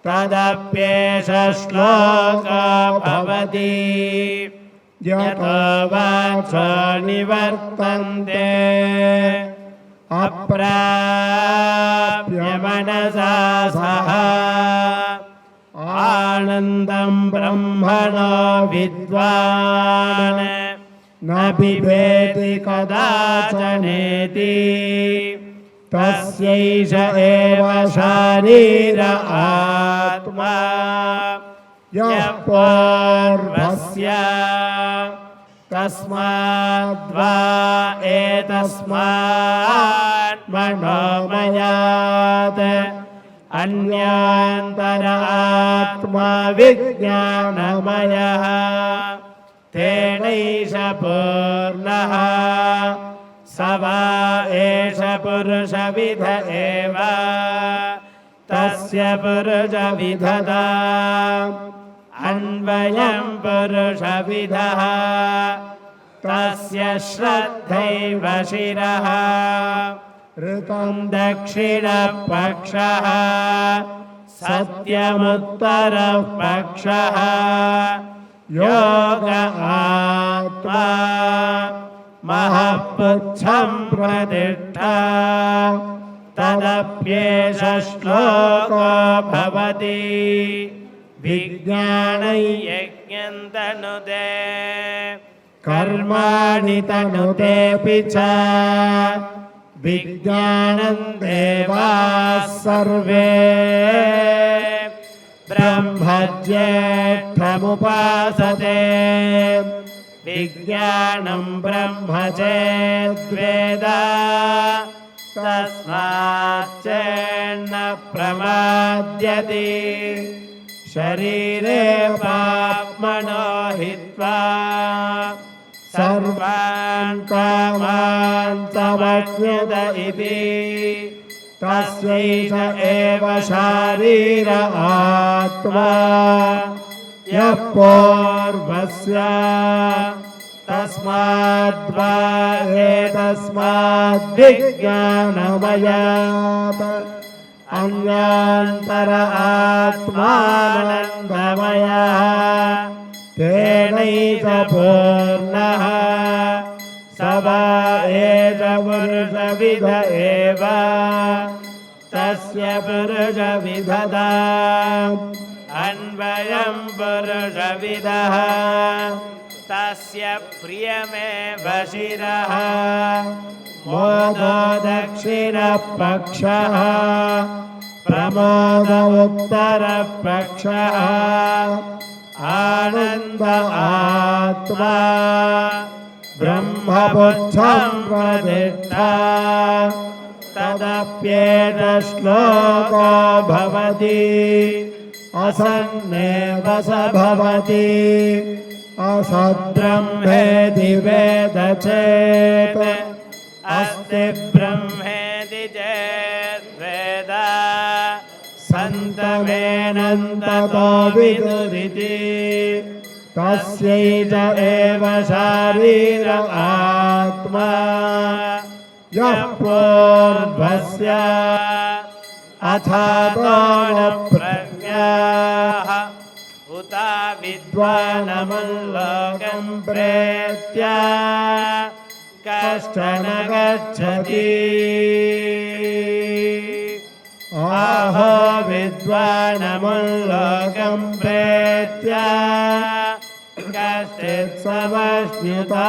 तदप्येष श्लोको भवति यतो वाचो निवर्तन्ते अप्राप्य मनसा सह आनन्दं ब्रह्मणो विद्वान् न बिभेति कदाचनेति तस्यैष एव शारीर आत्मा यः पूर्वस्य तस्माद्वा एतस्मात् मनोमयात् अन्यान्तर आत्मा विज्ञानमयः तेनैष पूर्णः स वा एष पुरुषविद एव तस्य पुरुषविधताम् अन्वयं पुरुषविदः तस्य श्रद्धैव शिरः ऋतं दक्षिणपक्षः सत्यमुत्तरपक्षः योग आत्मा महःपुच्छं प्रतिष्ठा तदप्येष श्लोको भवति विज्ञानं यज्ञं तनुते कर्माणि तनुतेऽपि च विज्ञानं देवाः सर्वे ब्रह्मज्येष्ठमुपासते विज्ञानं ब्रह्म चेद्वेद तस्माच्चेन्न प्रमाद्यति शरीरे पाप्मनो हित्वा सर्वान् कामान् समज्ञत इति तस्यैष एव शारीर आत्मा यः पूर्वस्य तस्माद्वा एतस्माद्विज्ञानमयात् अन्यान्तर आत्मानन्दमयः तेनैष पूर्णः स स वा एष पुरुषविद एव तस्य पुरुषविदधा अन्वयं पुरुषविदः तस्य प्रियमेव शिरः मोदो दक्षिणपक्षः प्रमोद उत्तरपक्षः आनन्द आत्मा ब्रह्मपुच्छं प्रतिष्ठा तदप्येतश्लोको भवति असन्नेव स भवति असद्ब्रह्मेति वेद चेत् अस्ति ब्रह्मेति चेद्वेद सन्तमेनन्ततो विदुरिति तस्यैष एव शारीर आत्मा यः पूर्वस्य अथातो न प्रज्ञाः उत विद्वानमल्लोकं प्रेत्य कश्चन गच्छति आहो विद्वानमल्लोकं प्रेत्य कश्चित् समश्नुता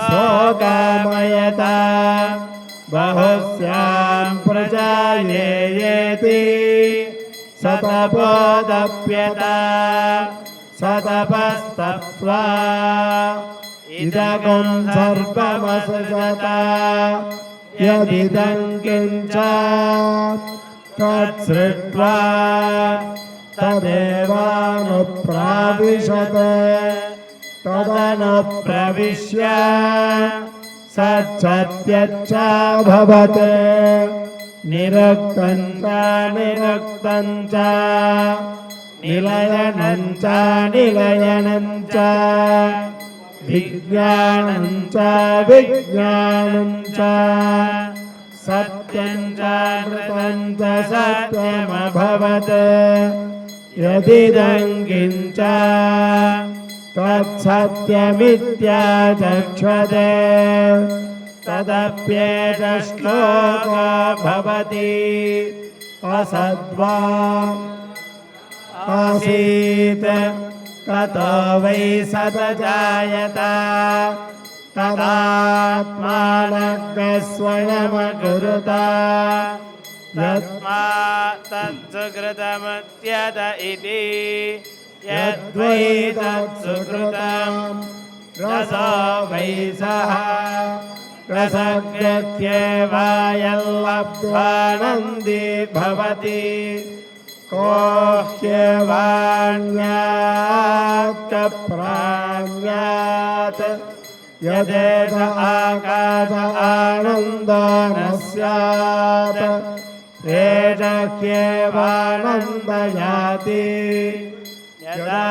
सोकामयता बहुस्यां प्रजायेति सतपोदप्यता सतपस्तप्त्वा इदगं सर्वमसृजता यदिदं किञ्च तत्सृष्ट्वा तदेवानुप्राविशत् तदनुप्रविश्य सत्सत्यच्चाभवत् निरुक्तं च निरुक्तं च निलयनं च निलयनं च विज्ञानं च विज्ञानं च सत्यं च कृतं च सत्यमभवत् यदिदं किञ्च तत्सत्यमित्याचक्षते तदप्येष श्लोको भवति असद्वा आसीत् ततो वै सदजायत तदात्मानः यस्मा तत्सुकृतमुच्यत इति यद्वै तत्सुकृतं रसो वै सः रसज्ञत्येवा यल्लब्ध्वानन्दी भवति को ह्यवाण्यात् कप्राण्यात् यदेष आकाश आनन्दो न स्यात् एष ह्येवानन्दयाति यदा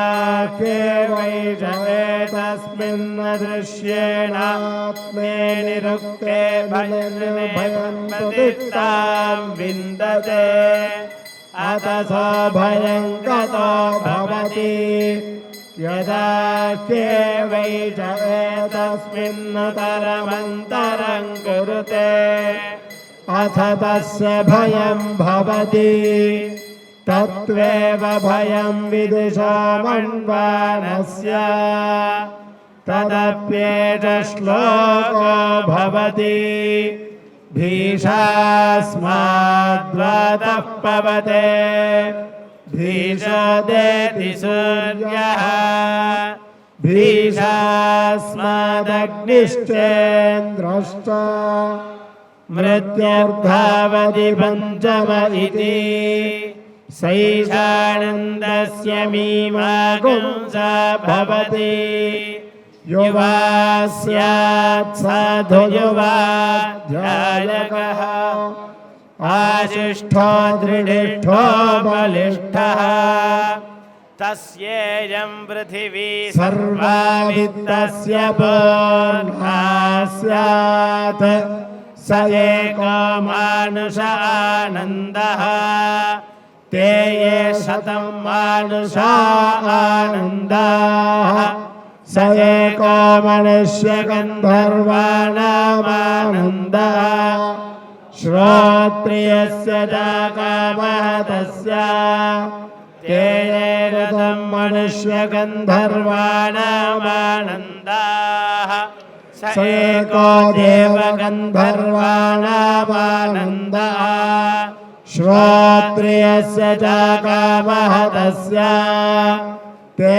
ह्येवैष एतस्मिन् दृश्येणात्मे निरुक्ते भयं प्रतिष्ठां विन्दते अत स भयं गतो भवति यदा ह्येवैष एतस्मिन्नतरमन्तरं कुरुते अथ तस्य भयं भवति तत्त्वेव भयं विदुषामन्वानस्य तदप्येष श्लोको भवति भीषास्माद्वातः पवते भीषोदेति सूर्यः भीषास्मादग्निश्चेन्द्रश्च मृत्युर्धावति पञ्चम इति सैषानन्दस्य मीमांसा भवति युवा स्यात् साधु युवाध्यायकः आशिष्ठो दृढिष्ठो बलिष्ठः तस्येयं पृथिवी सर्वा वित्तस्य पूर्णा स्यात् स एको मानुष आनन्दः ते ये शतं मानुषा आनन्दाः स स एको मनुष्यगन्धर्वाणामानन्दः श्रोत्रियस्य च कामः तस्य ते ऋतं मनुष्यगन्धर्वाणामानन्दाः स एको देवगन्धर्वाणामानन्दः श्रोत्रियस्य च कामः तस्य ते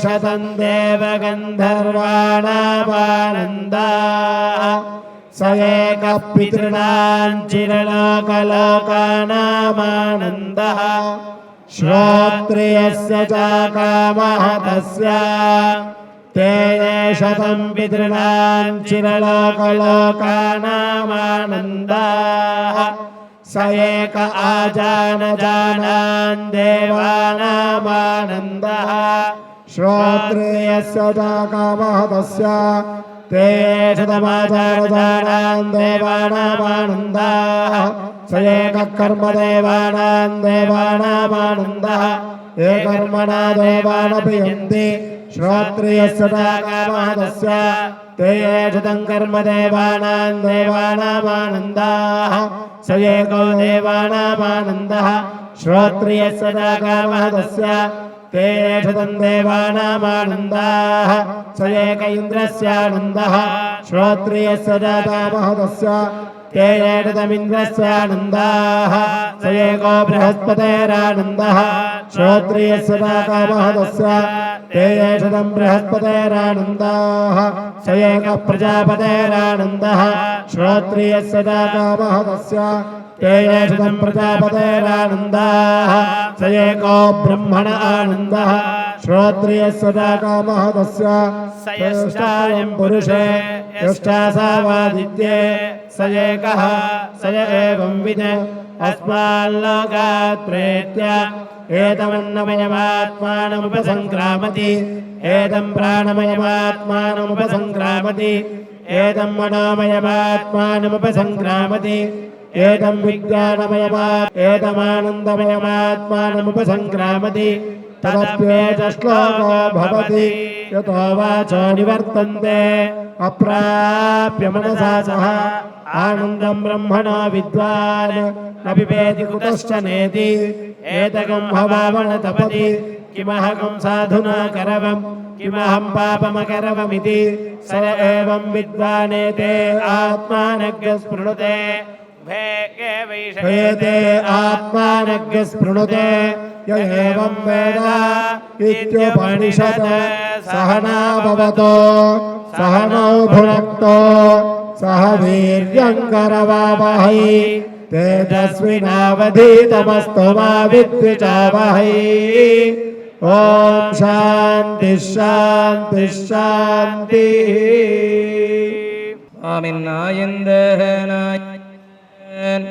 शतं देवगन्धर्वाणामानन्दाः स एकः पितॄणां चिरलोकलोकानामानन्दः श्रोत्रियस्य च कामः तस्य ते शतं पितॄणां चिरलोकलोकानामानन्दाः स एक आजानजानान् देवानामानन्दः श्रोत्रियस्य च कामः तस्य ते शतमाचारजानान् देवानामानन्दः स एकः कर्मदेवानां देवानामानन्दः ये कर्मणा देवानपि यन्ति श्रोत्रियस्य च कामः तस्य ते शतं कर्मदेवानां देवानामानन्दः स एको देवानामानन्दः श्रोत्रियस्य च कामः तस्य ते शतं देवानामानन्दः स एक इन्द्रस्यानन्दः श्रोत्रियस्य च कामः तस्य ते शतमिन्द्रस्यानन्दः स एको बृहस्पतेरानन्दः श्रोत्रियस्य च कामः तस्य ते शतं बृहस्पतेरानन्दः स एकः प्रजापतेरानन्दः श्रोत्रियस्य च कामः तस्य ते शतं प्रजापतेरानन्दः स एको ब्रह्मण आनन्दः श्रोत्रियस्य च कामः तस्य स यष्टायं पुरुषे यष्टासावादित्ये स एकः स एवं विद अस्माल्लोकात् प्रेत्य एतमन्नमयमात्मानमुपसङ्क्रामति एतं प्राणमयमात्मानमुपसङ्क्रामति एतं मनोमयमात्मानमुपसङ्क्रामति एतं एतमानन्दमयमात्मानमुपसङ्क्रामति तदप्येष श्लोको भवति यतो वाचो निवर्तन्ते अप्राप्य मनसा सह आनन्दं ब्रह्मणो विद्वान् न पिबेति कुतश्च नेति एतकं हवामन तपति किमहं साधुना करवं किमहं पापमकरवमिति स एवं विद्वानेते आत्मानज्ञ स्पृणुते भेते आत्मानज्ञ स्पृणुते य एवं वेद इत्युपनिषत् सहना भवतो सहनौ भुनक्तो सह वीर्यङ्करवावहै तेजस्विनावधीतमस्तु मा विद्विषावहै ॐ शान्तिः शान्तिः शान्तिः आमिन्नायन्दहनायन्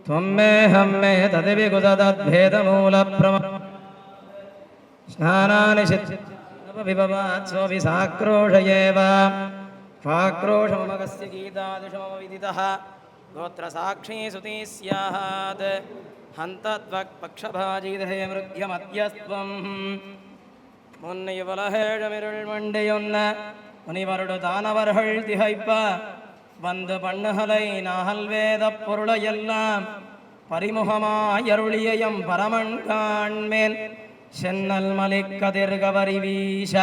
त्वं मे हम मे तदिविगुदद्भेदमूलप्रम स्नानानि शित्विभवात् स्वविसाक्रोशयेव स्वाक्रोशममगस्य गीतादिशमविदितः गोत्रसाक्षी सुती स्यात् हन्तत्वक्पक्षभाजिधे मृग्यमद्यस्त्वम् முன்னையுலகேழமிருள்மண்டையொன்ன முனிவருடு தானவர்கள் திகைப்ப வந்து பண்ணுகலை நாகல் வேதப் பொருளையெல்லாம் பரிமுகமாயருளியம் பரமன் காண்மேன் சென்னல் மலிக்கதிர்கவரி வீச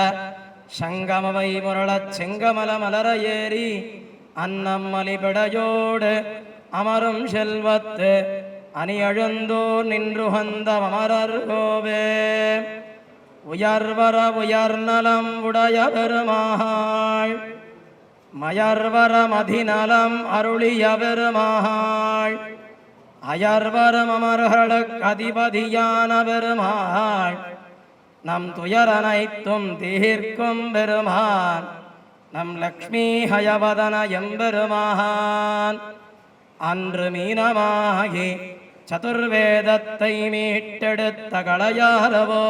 சங்கமவை முரளச் செங்கமல மலர ஏறி அன்னம் மலிபிடையோடு அமரும் செல்வத்து அணியழுந்தோர் நின்றுகந்த அமரர் கோவே உயர்வர உயர்நலம் உடைய பெருமாள் மயர்வர மதிநலம் அருளிய பெருமாள் அயர்வரம் அமர்களுக்கு அதிபதியான பெருமாள் நம் துயரனைத்தும் தீர்க்கும் பெருமான் நம் லக்ஷ்மி ஹயவதன எம்பெருமான் அன்று மீனமாகி சதுர்வேதத்தை மீட்டெடுத்த களையாரவோ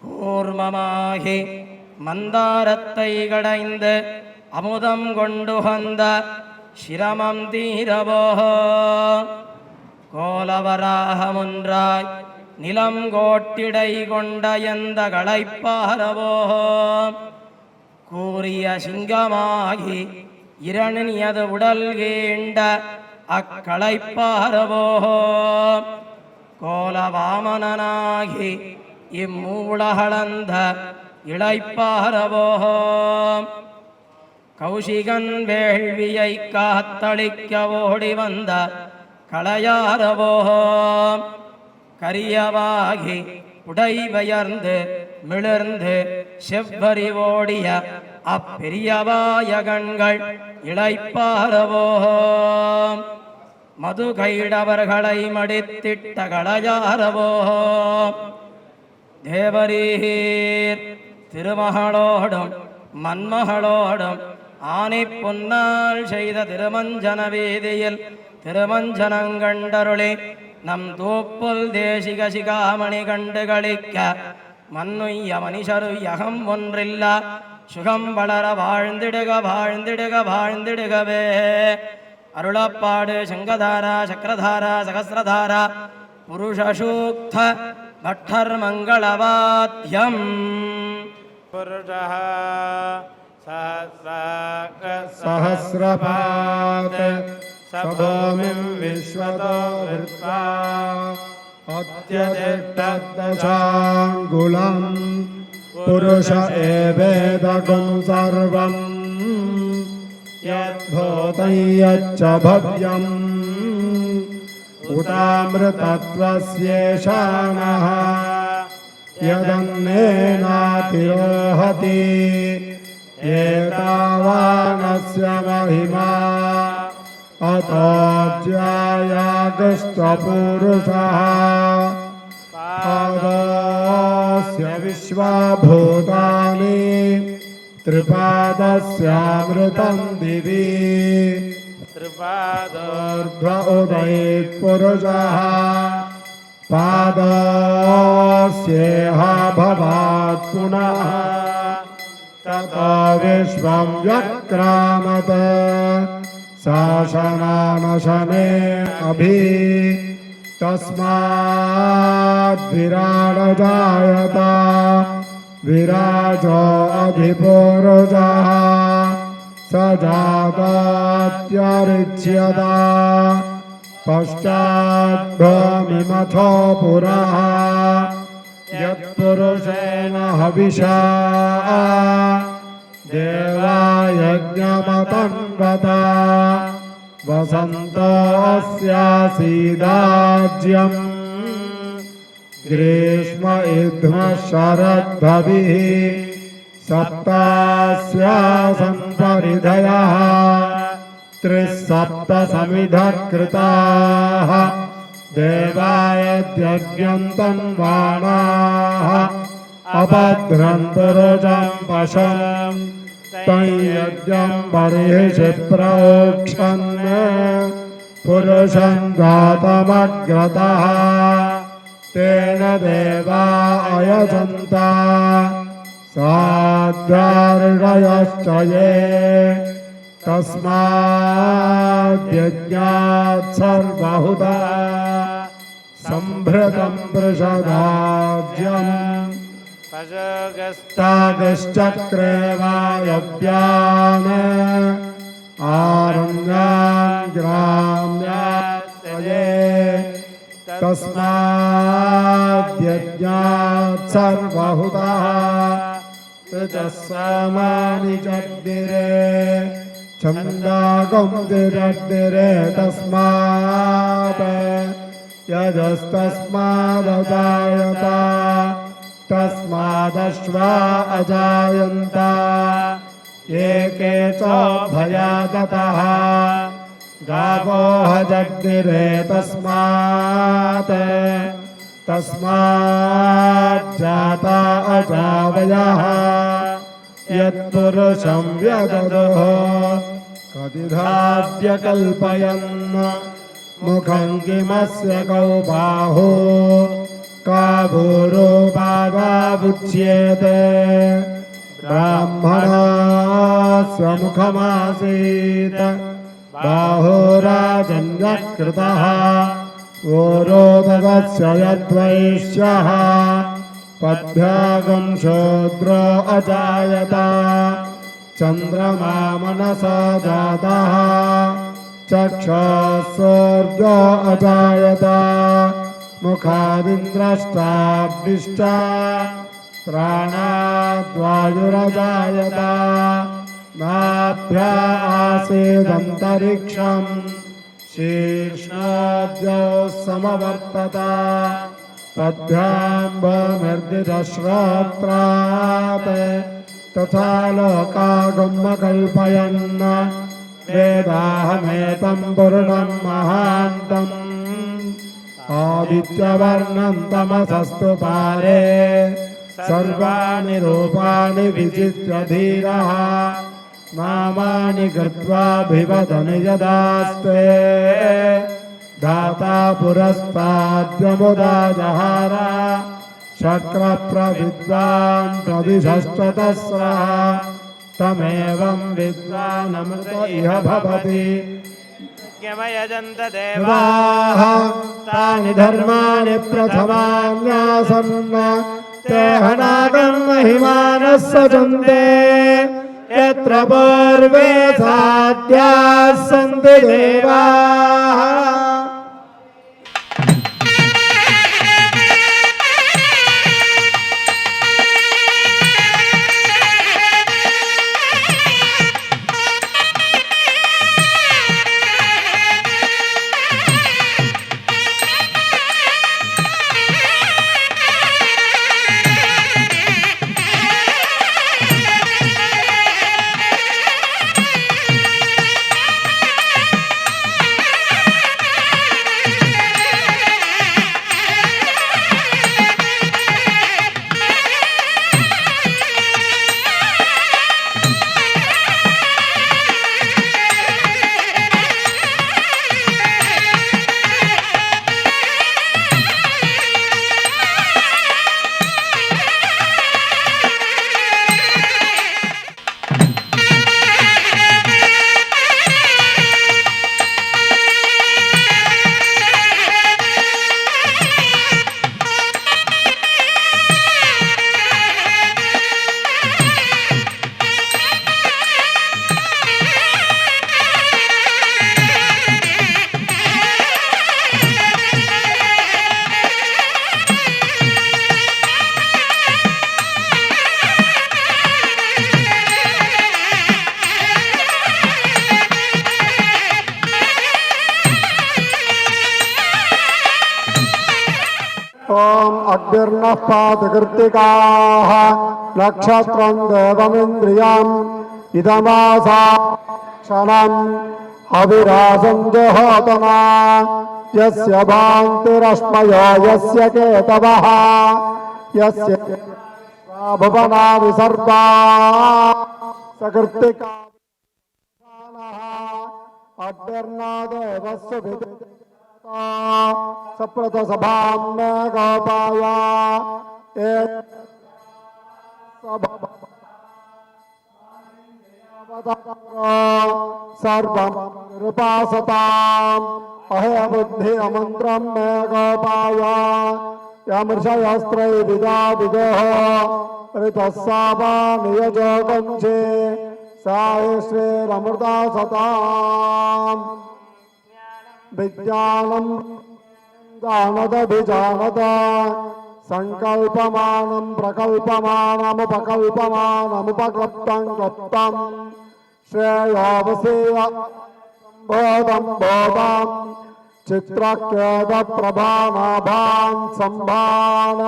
கூர்மமாகி மந்தாரத்தை கடைந்து அமுதம் கொண்டு வந்த சிரமம் தீரவோ கோலவராகமுன்றாய் நிலங்கோட்டிடை கொண்ட எந்த களைப்பாரவோ கூறிய சிங்கமாகி இரணியது உடல் கீண்ட அக்களைப்பாரவோ கோலவாமனாகி இம்மூளகளந்த இளைப்பாரவோ கௌஷிகன் வேள்வியை காத்தளிக்க ஓடி வந்த களையாரவோ கரியவாகி உடைவயர்ந்து மிளர்ந்து செவ்வரி ஓடிய அப்பெரியவாய கண்கள் இளைப்பாரவோ மது கைடவர்களை மடித்திட்ட களையாரவோ தேவரீர் திருமகளோடும் மன்மகளோடும் ஆனை பொன்னால் செய்த திருமஞ்சன வீதியில் திருமஞ்சனங்கண்டருளி நம் தூப்புல் தேசிக சிகாமணி கண்டு களிக்க மன்னுய்ய மனிஷருயகம் ஒன்றில்ல சுகம் வளர வாழ்ந்திடுக வாழ்ந்திடுக வாழ்ந்திடுகவே அருளப்பாடு சங்கதாரா சக்கரதாரா சகசிரதாரா புருஷசூக்த பட்டர் மங்களவாத்தியம் पुरुषः सहस्रपात् सभूमिं विश्वतो वृत्वा अत्यतिष्ठदशाङ्गुलम् पुरुष एवेदगुं सर्वम् यद्भूतं यच्च भव्यम् उतामृतत्वस्येषाणः यदन्नेनातिरोहति एतावानस्य महिमा अतोऽज्यायागस्त्वपुरुषः पादस्य विश्वभूतानि त्रिपादस्यामृतं दिवि त्रिपादोर्ध्व उदयपुरुषः पादस्येह भवात् पुनः ततो विश्वं व्यक्रामत शासनानशने अभि तस्माद्विराड जायत विराजो अधिपुरुषः स जातात्यरिच्यत पश्चाद्भूमिमथो पुरः यत्पुरुषेण हविषा देवायज्ञमतन्वत वसन्तोऽस्यासीदाज्यम् ग्रीष्म इद्म शरद्भविः सप्तास्यासन् परिधयः त्रिसप्त समिधः कृताः देवायद्यज्ञन्तन्वाणाः अपध्रन् पुरुषं पशम् तं यज्ञं बर्हिषि प्रोक्षन् पुरुषं गातमग्रतः तेन देवा अयजन्त साध्यार्षयश्च ये तस्माद्यज्ञात् सर्वहुता सम्भृतं वृषदाज्यम् तागश्चक्रे वायव्यान् आरण्यान् ग्राम्यास्तये तस्माद्यज्ञात् सर्वहुतः ऋचः सामानि जग्दिरे छन्दागुंदिरग्दिरे तस्मात् यजस्तस्मादजायत तस्मादश्वा अजायन्त एके च भयागतः गावो जग्दिरे तस्माज्जाता अजावयः यत्पुरुषं व्यददुः कदिधाद्य कल्पयन् मुखं किमस्य कौ बाहु का भूरो बाधावुच्येते ब्राह्मणस्य मुखमासीत् बाहुराजन्यकृतः ओरोदस्य यद्वैश्यः पद्भ्यागं शूद्रो अजायत चन्द्रमा मनसा जातः चक्षुः सूर्यो अजायत मुखादिन्द्रष्टाग्निश्च प्राणाद्वायुरजायत नाभ्या आसीदन्तरिक्षम् शीर्ष्णाद्यौ समवर्तत पद्भ्यां भूमिर्दिदश्रोत्रात् तथा लोकागमकल्पयन् वेदाहमेतं पुरुषं महान्तम् आदित्यवर्णं तमसस्तु पारे सर्वाणि रूपाणि विचित्य धीरः नामानि कृत्वाभिवदन् यदास्ते धाता पुरस्ताद्यमुदा जहार शक्रप्रविद्वान् प्रदिशश्चतस्रः तमेवं विद्वानमृत इह भवति यमयजन्त देवाः तानि धर्माणि प्रथमान्यासन् ते हनागं महिमानः सजन्ते यत्र पूर्वे साध्याः सन्ति देवाः ॐ अग्निर्नः पातकृत्तिकाः नक्षत्रं देवमिन्द्रियम् इदमासाक्षणम् अविरासं जुहोतमा यस्य भान्तिरश्मयो यस्य केतवः यस्य भुवनानि सर्वा सकृत्तिका अग्निर्ना देवस्य सप्रत सभां मे गोपाय सर्वं निरुपासताम् अहे बुद्धि अमन्त्रं मे गोपाय यमृषयस्त्रैविदा विदोः ऋतस्सावा नियजो कञ्चे साये श्रीरमृता सताम् विज्ञानं जानदभिजानद संकल्पमानं प्रकल्पमानमुपकल्पमानमुपकल्प्तं क्लप्तं श्रेयोवसेय बोधं बोधं चित्रकेतप्रभानाभान् सम्भान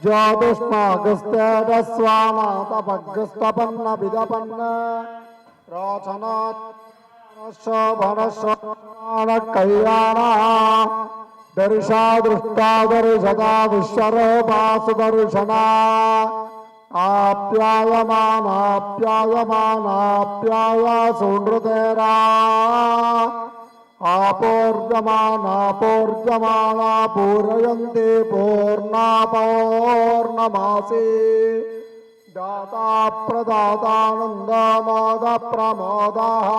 ज्योतिष्मागस्तेजस्वानातपग्रस्तपन्न रोचनात् शोभन कल्याण दर्शा दृष्टा दर्शता विश्वरूपा सुदर्शना आप्यायमानाप्यायमानाप्याय सुनृतेरा आपूर्यमाना पूरयन्ति पूर्णा पौर्णमासी दाता प्रदातानन्दमोद प्रमोदः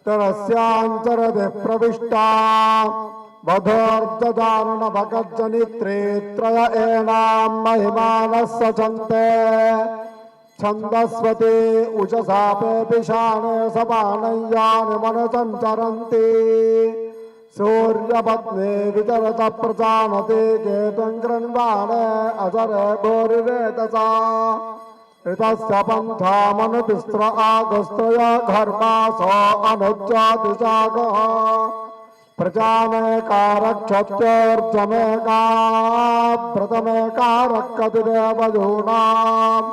तरस्यान्तरदे प्रविष्टा वधोर्जदाननभगज्जनित्रेत्रय एनां महिमानः सचन्ते छन्दस्वते उषसापे पिशाने सपानय्यानि मनसञ्चरन्ति सूर्यपत्ने विचरत प्रजानते केतं गृह्णाने अजरे भूरिरेतसा ऋतस्य पन्थामनुतिस्र आगस्त्रय घर्मासो अनुज्जातिजागः प्रजामेकारक्षत्योर्जमेका व्रतमेकारक्कतिदेवयूनाम्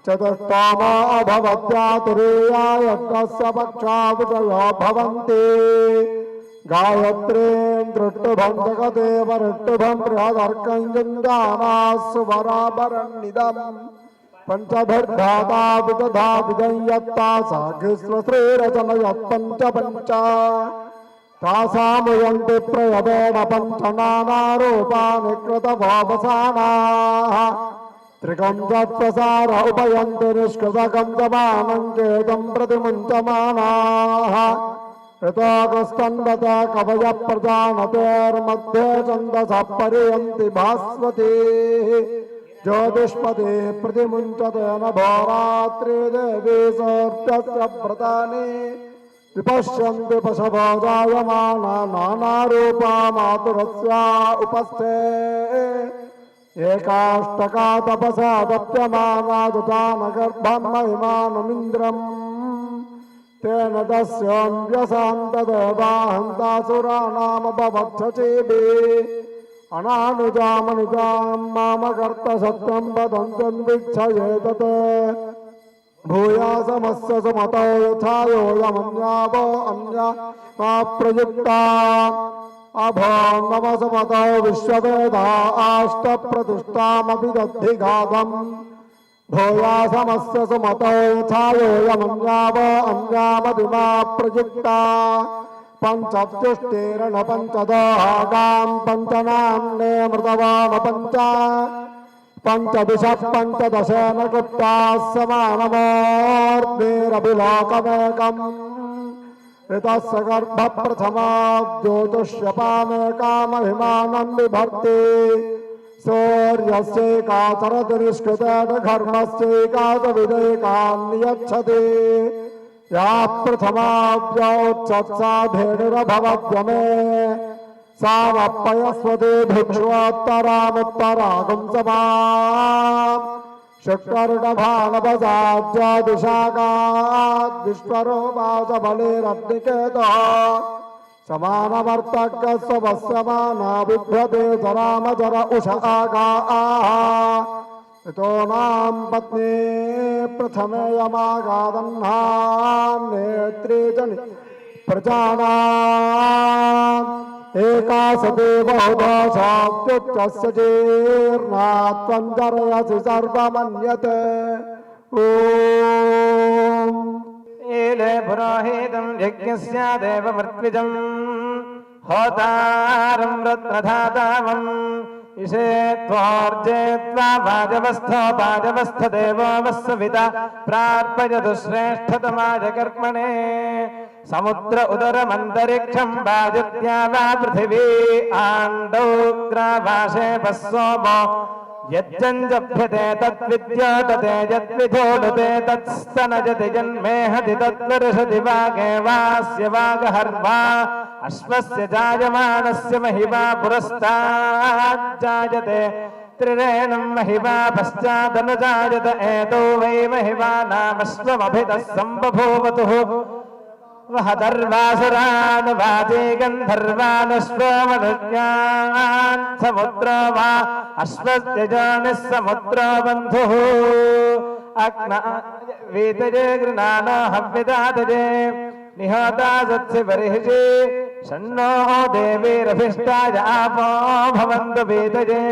चतुष्टोमो भवत्यातुरीया यज्ञस्य पक्षा विजयो भवन्ति गायत्रीं दृष्टुभं जगदेवऋष्टुभं बृहदर्कं युञ्जानास्सुवराभरन्निदम् पञ्चभिर्धाता विदधा विजयत्ता साघिस्वश्रीरचनयत्पञ्च पञ्च तासामुयन्ति प्रयवेण पञ्चनानारूपाणि कृतभोपसानाः त्रिगन्धप्रसार उपयन्ति निष्कृतगन्धमानं केदं प्रतिमुञ्चमानाः ऋतोगस्तन्वत कवयः प्रजानतेर्मध्ये छन्दसः परियन्ति भास्वतीः ज्योतिष्मते प्रतिमुञ्चतेन भोरात्रि देवी सोऽर्प्यस्य व्रतानि विपश्यन्ति पशवो जायमाना नानारूपा मातुरस्या उपस्थे एकाष्टका तपसा दप्यमाना दुतानगर्भं महिमानमिन्द्रम् तेन दस्योऽन्व्यसान्तदेवाहन्तासुराणामभवच्छचीभिः अनानुजामनुजां मामकर्तसत्यं वदन्त्यन्विच्छयेतत् भूयासमस्य सुमतो यथा योऽयमन्यावो अन्या मा प्रयुक्ता अभो नमसमतो विश्ववेदा आष्टप्रतिष्ठामपि दद्धिघातम् भूयासमस्य सुमतो यथा योऽयमन्यावो अन्यामदिमा प्रयुक्ता पञ्चत्युष्टेरण पञ्चदोहागां पञ्चनान्ये मृतवान पञ्च पञ्चदिशः पञ्चदशेन गुप्ताः समानमोर्धेरभिलोकमेकम् ऋतस्य गर्भप्रथमा ज्योतिष्यपामेका महिमानं बिभर्ति सूर्यस्यैका चरतिनिष्कृतेन घर्मस्यैका च विदेकान्यच्छति या प्रथमाव्योत्सत्सा धेनुरभवद्यमे सा वप्पयस्वते भिक्षुवोत्तरामुत्तरागं समाम् शुक्लर्णभानवसाज्यादिशाकात् विश्वरूपासबलेरग्निकेतः समानमर्तकस्वपश्यमाना बिभ्यते जरामजर उष आगाः ऋतो नाम पत्नी प्रथमे यमागादन्नां नेत्रे जनि प्रजानाम् एका सते बहुधा शाक्त्युच्चस्य जीर्णात्वं जरयसि सर्वमन्यते ॐ एले पुरोहितं यज्ञस्य देवमृत्विजं होतारं रत्नधातावम् इषे त्वार्जे त्वा वाजवस्थो वाजवस्थदेवो वस्सविता प्रार्पयतु श्रेष्ठतमाय कर्मणे समुद्र उदरमन्तरिक्षं वाजत्या वा पृथिवी आण्डौ ग्रावाशे पस्सोमो यज्जञ्जभ्यते तद्विद्योतते यद्विधोडते तत्स्तनजति जन्मेहति तद्वर्षति वागे वास्य वागहर्वा अश्वस्य जायमानस्य महिमा पुरस्ताज्जायते त्रिरेणं महिमा पश्चादनुजायत एतो वै महिमानामश्वमभितः सम्बभूवतुः वहदर्वासुरान् वाजे गन्धर्वानश्वमनुज्ञान् समुद्रो वा अश्वस्यजानिः समुद्रो बन्धुः अग्न वीतये गृणानो हव्यदातये निहता सत्सि बर्हिषि शन्नो देवीरभिष्टाय आपो भवन्तु वीतये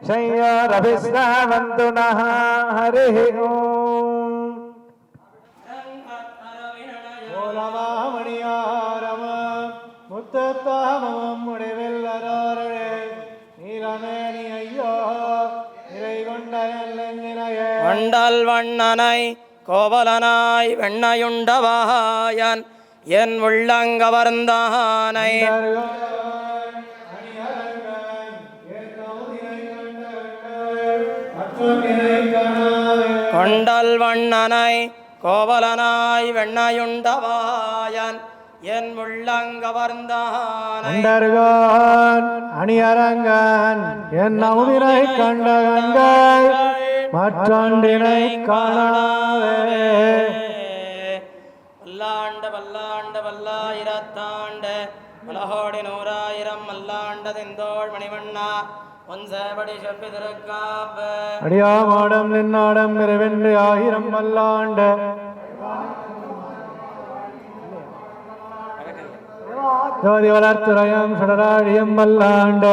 शय्योरभिश्रावन्तु नः हरिः ओम् மணியாரம முத்தத்தாமம் முடிவில்லரோரே நீலமேனி ஐயோ நிறை கொண்ட நெல்லையே வண்டல் வண்ணனை கோவலனாய் வெண்ணையுண்டவாயன் என் உள்ளங்கவர்ந்தானை கொண்டல் வண்ணனை கோவலனாய் வெண்ணையுண்டவாயன் என் உள்ளங்கவர்ந்தான் அண்டர்கான் அணியரங்கன் என் நமுதிரை கண்ட கண்கள் மற்றொன்றினை காணாவே. வல்லாண்ட வல்லாண்ட வல்லாயிரத்தாண்ட உலகோடி நூறாயிரம் மல்லாண்ட தெந்தோள் மணிவண்ணா ஒன்சபடி செப்பி திருக்காப்பு அடியாமாடம் நின்னாடம் நிறைவென்று ஆயிரம் மல்லாண்ட ஜோதி வளர்த்துறையம் சுடராழியம் மல்லாண்ட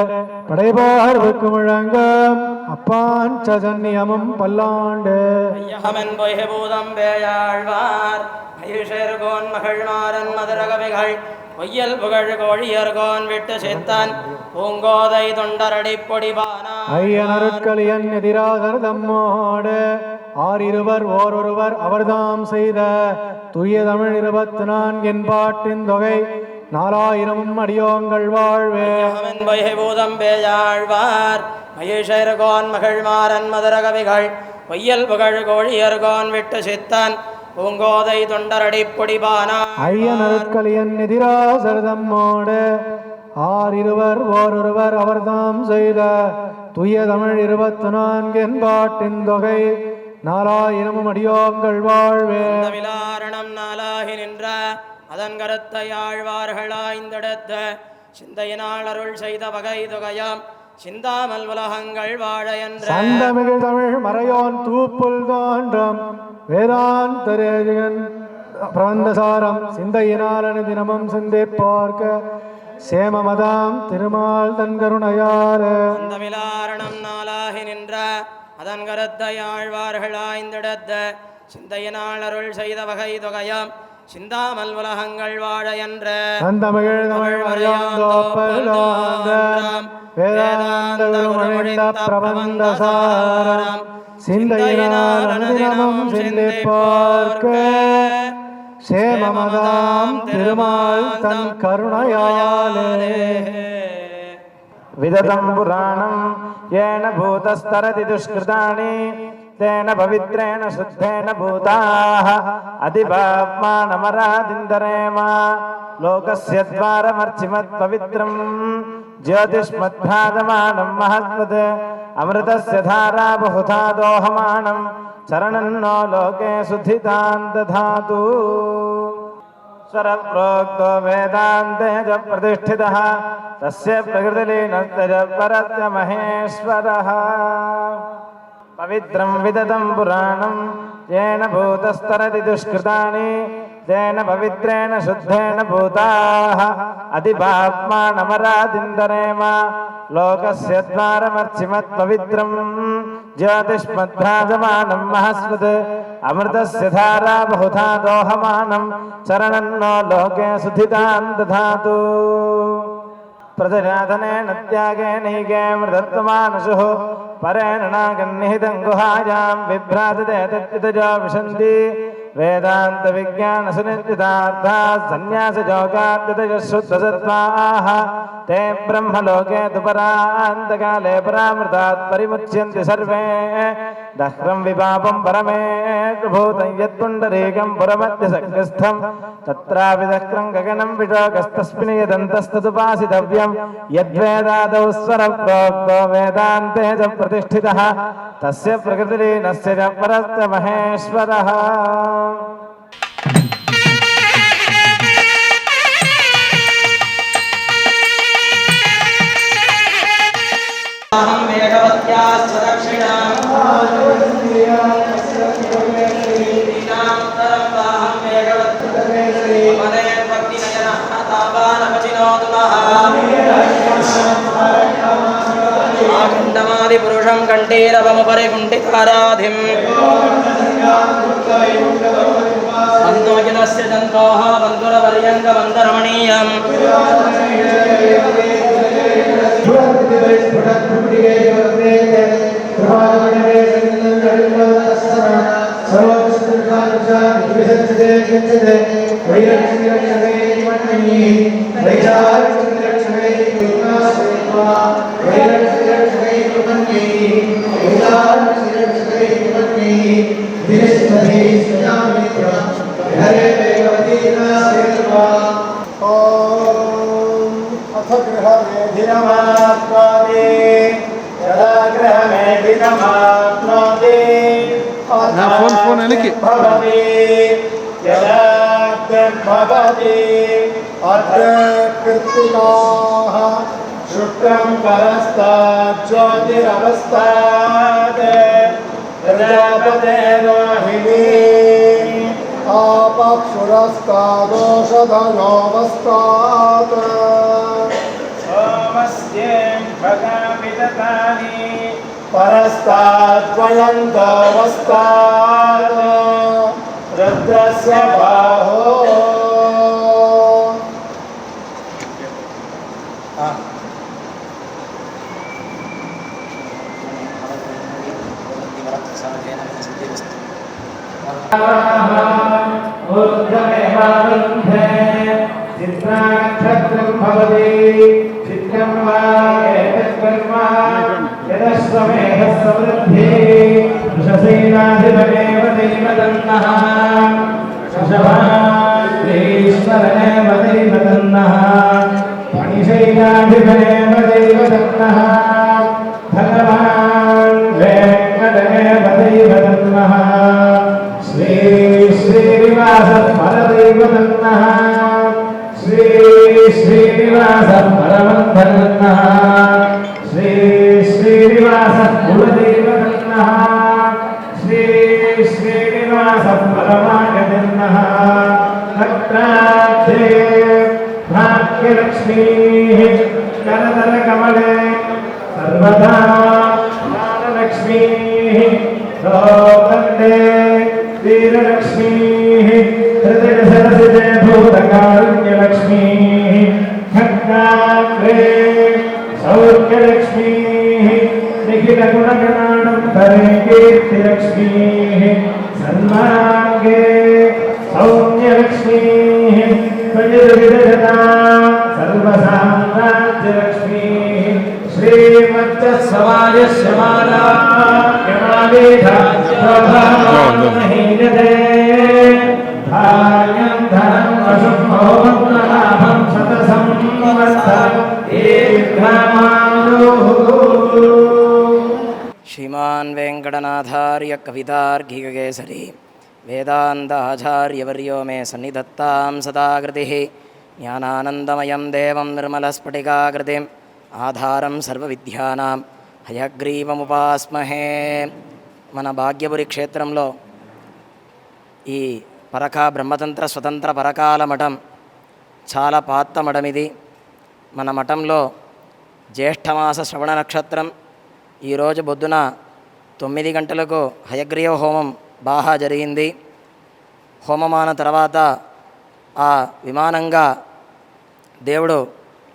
படைபார்வுக்கு முழங்கம் அப்பான் சஜன்னியமும் பல்லாண்டு. ஐயகமன் பொய்கபூதம் பேயாழ்வார் மகிழ்கோன் மகிழ்மாறன் மதுரகவிகள் பொய்யல் புகழ் கோழியர்கோன் விட்டு செத்தான் பூங்கோதை தொண்டரடி பொடிபானா ஐயனருட்களியன் எதிராகர் தம்மோடு ஆறிருவர் ஓரொருவர் அவர்தாம் செய்த தூய தமிழ் 24 பாட்டின் தொகை 4000 அடியோங்கள் வாழ்வே. பொய்கபூதம் பேயாழ்வார் மகிழ்கோன் மகிழ்மாறன் மதுரகவிகள் பொய்யல் புகழ் கோழியர்கோன் விட்டு செத்தான் பூங்கோதை தொண்டரடி பொடிபானா ஐயனருட்களியன் எதிராகர் தம்மோடு ஆறிருவர் ஓரொருவர் அவர்தாம் செய்த தூய தமிழ் 24 பாட்டின் தொகை 4000 அடியோங்கள் வாழ்வே. விலாரணம் நாளாகி நின்ற அதன் கருத்தை ஆழ்வார்களாய்ந்தெடுத்த சிந்தையினால் அருள் செய்த வகை தொகையாம் சிந்தாமல் உலகங்கள் வாழ என்ற சந்தமிழ் தமிழ் மறையோன் தூப்புல் தோன்றம் வேதாந்தரேஜன் பிரபந்தசாரம் சிந்தையினால் தினமும் சிந்திப்பார்க்க சேமமதாம் திருமால் தன் கருணையாறு. அந்த விலாரணம் நாளாகி நின்ற அதன் கருத்தை ஆழ்வார்களாய்ந்தெடுத்த சிந்தையினால் அருள் செய்த வகை தொகையாம் சிந்தாமல் உலகங்கள் வாழ என்ற சந்தமிழ் தமிழ் மறையோன் தோப்பல் தோன்றம் வேதாந்த குருமொழிந்த பிரபந்தசாரம் சிந்தையினால் அனுதினமும் சிந்திப்பார்க்க சேமமதாம் திருமால் தன் கருணையாலே. விததம் புராணம் ஏன பூதஸ்தரதி துஷ்கிருதானி தேன பவித்ரேண சுத்தேன பூதாः அதிபாப்மானமராதிந்தரேம லோகஸ்ய த்வாரமர்ச்சிமத் பவித்ரம் ஜோதிஷ்மத்பாதமானம் மஹத்வத் அமிர்தஸ்ய தாரா பகுதா தோஹமானம் சரணன்னோ லோகே சுத்திதாம் ததாது. स्वरप्रोक्तो वेदान्ते च प्रतिष्ठितः तस्य प्रकृतिलीनस्य च परस्य महेश्वरः. पवित्रं विदतं पुराणं येन भूतस्तरति दुष्कृतानि तेन पवित्रेण शुद्धेन भूताः अधिपाप्मानमरादिन्दरेम लोकस्य द्वारमर्चिमत् पवित्रं ज्योतिष्मद्भ्राजमानं महस्वत् अमृतस्य धारा बहुधा दोहमानं चरणन्नो लोके सुधितां दधातु. प्रजनादनेन त्यागेनैके मृतत्वमानशुः परेण नागन्निहितं गुहायां बिभ्राजते तत्पितजो विशन्ति वेदान्तविज्ञानसुनिश्चितार्थाः सन्न्यासयोगाद्यतयश्रुतसत्त्वाः ते ब्रह्मलोके तु परान्तकाले परामृतात् परिमुच्यन्ति सर्वे. दह्रं विपापं परमेष्टभूतं यत्पुण्डरीकं पुरमध्यसङ्गस्थं तत्रापि दह्रं गगनं विटोकस्तस्मिन् यदन्तस्तदुपासितव्यं यद्वेदादौ स्वरप्रोक्तो वेदान्ते च प्रतिष्ठितः तस्य प्रकृतिलीनस्य च परस्य महेश्वरः. अहं वेगवत्याश्च दक्षिणां तरम्बाहं वेगवत्यै मने भक्तिनयनः तावानपचिनोतुनः आखण्डमादिपुरुषं कण्ठीरवमुपरि कुण्ठिताराधिं बन्धुमखिलस्य जन्तोः बन्धुरपर्यङ्कबन्धरमणीयम् सर्व अथ गृहमेधिनमाप्नोति यदा गृहमेधिनमाप्नोति నా ఫోన్ వెనక్కి. भवति यदा भवति अत्र कृत्तिकाः शुक्रं परस्तात् ज्योतिरवस्तात् प्रजापते रोहिणी आपक्षुरस्तादोषधयोऽवस्तात् सोमस्यें भगामिदतानि परस्ताद्वयन्तोऽवस्तात् रुद्रस्य बाहो ऊर्ध्वमेवारुन्धे चित्राक्षत्रं भवति चित्रं वा एतत्कर्म यदश्वमेधः समृद्धिः वृषसेनाधिपमेव दैवतन्नः शशवाश्रीश्वरमेव दैवतन्नः फणिशैलाधिपमेव दैवतन्नः भगवान् वेङ्कटमेव दैवतन्नः श्री श्रीनिवासः परदैवतन्नः श्री श्रीनिवासः परमन्थनन्नः श्री श्रीनिवासः कुलदैवतन्नः श्री श्रीनिवासः परमागतन्नः भक्ताब्धे भाग्यलक्ष्मीः करतलकमले सर्वदा ज्ञानलक्ष्मीः सौगन्धे वीरलक्ष्मीः हृदयसरसिते भूतकारुण्यलक्ष्मीः खड्गाग्रे सौख्यलक्ष्मीः निखिलगुणगणानन्तरे कीर्तिलक्ष्मीः सन्मार्गे सौम्यलक्ष्मीः त्वयिर्विदधता सर्वसाम्राज्यलक्ष्मीः श्रीमच्चस्वायस्य माला यमावेधाज्यभामहीयते धान्यं धनं वशुभोमलाभं शतसंवत्सरं दीर्घमायुः। श्रीमान् वेङ्कटनाथार्य कवितार्किककेसरी वेदान्ताचार्यवर्यो मे सन्निधत्तां सदाकृतिः ज्ञानानन्दमयं देवं निर्मलस्फटिकाकृतिम् आधारं सर्वविद्यानां हयग्रीवमुपास्महे। మన భాగ్యపురి క్షేత్రంలో ఈ పరకా బ్రహ్మతంత్ర స్వతంత్ర పరకాల మఠం చాలా పాత మఠం ఇది. మన మఠంలో జ్యేష్ఠమాస శ్రవణ నక్షత్రం ఈరోజు పొద్దున 9 గంటలకు హయగ్రీవ హోమం బాగా జరిగింది. హోమమాన తర్వాత ఆ విమానంగా దేవుడు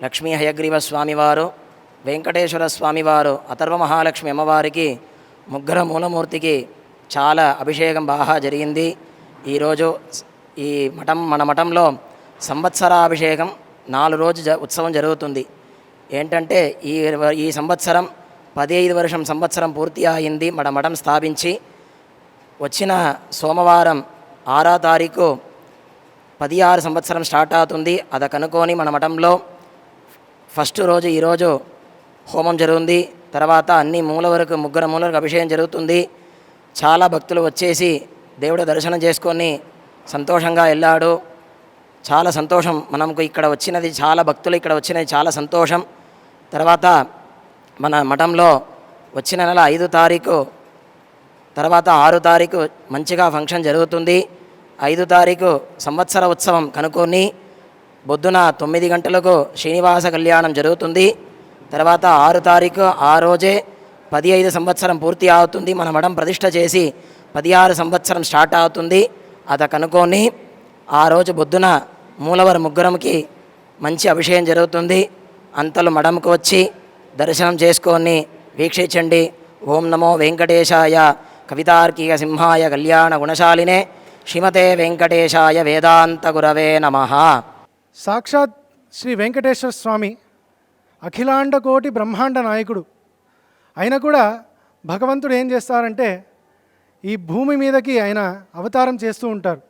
లక్ష్మీ హయగ్రీవ స్వామివారు, వెంకటేశ్వర స్వామివారు, అథర్వ మహాలక్ష్మి అమ్మవారికి ముగ్గుర మూలమూర్తికి చాలా అభిషేకం బాగా జరిగింది. ఈరోజు ఈ మన మఠంలో సంవత్సరాభిషేకం 4 రోజు ఉత్సవం జరుగుతుంది. ఏంటంటే ఈ సంవత్సరం 15 సంవత్సరం పూర్తి అయింది మన మఠం స్థాపించి. వచ్చిన సోమవారం 6వ తారీఖు 16 సంవత్సరం స్టార్ట్ అవుతుంది. అది కనుక్కొని మన మఠంలో ఫస్ట్ రోజు ఈరోజు హోమం జరుగుతుంది. తర్వాత అన్ని మూల వరకు ముగ్గురు మూలలకు అభిషేకం జరుగుతుంది. చాలా భక్తులు వచ్చేసి దేవుడు దర్శనం చేసుకొని సంతోషంగా వెళ్ళాడు. చాలా సంతోషం. మనకు ఇక్కడ వచ్చినది చాలా భక్తులు ఇక్కడ వచ్చినది చాలా సంతోషం. తర్వాత మన మఠంలో వచ్చిన నెల 5వ తారీఖు తర్వాత 6వ తారీఖు మంచిగా ఫంక్షన్ జరుగుతుంది. 5వ తారీఖు సంవత్సర ఉత్సవం కనుక్కొని పొద్దున 9 గంటలకు శ్రీనివాస కళ్యాణం జరుగుతుంది. తర్వాత 6వ తారీఖు ఆ రోజే 15 సంవత్సరం పూర్తి అవుతుంది. మన మఠం ప్రతిష్ఠ చేసి 16 సంవత్సరం స్టార్ట్ అవుతుంది. అది కనుక్కొని ఆ రోజు పొద్దున మూలవర్ ముగ్గురంకి మంచి అభిషేకం జరుగుతుంది. అంతలు మఠంకు వచ్చి దర్శనం చేసుకొని వీక్షించండి. ఓం నమో వెంకటేశాయ కవితార్కిక సింహాయ కళ్యాణ గుణశాలినే శ్రీమతే వెంకటేశాయ వేదాంత గురవే నమః. సాక్షాత్ శ్రీ వెంకటేశ్వర స్వామి అఖిలాండ కోటి బ్రహ్మాండ నాయకుడు. అయినా కూడా భగవంతుడు ఏం చేస్తారంటే ఈ భూమి మీదకి ఆయన అవతారం చేస్తూ ఉంటారు.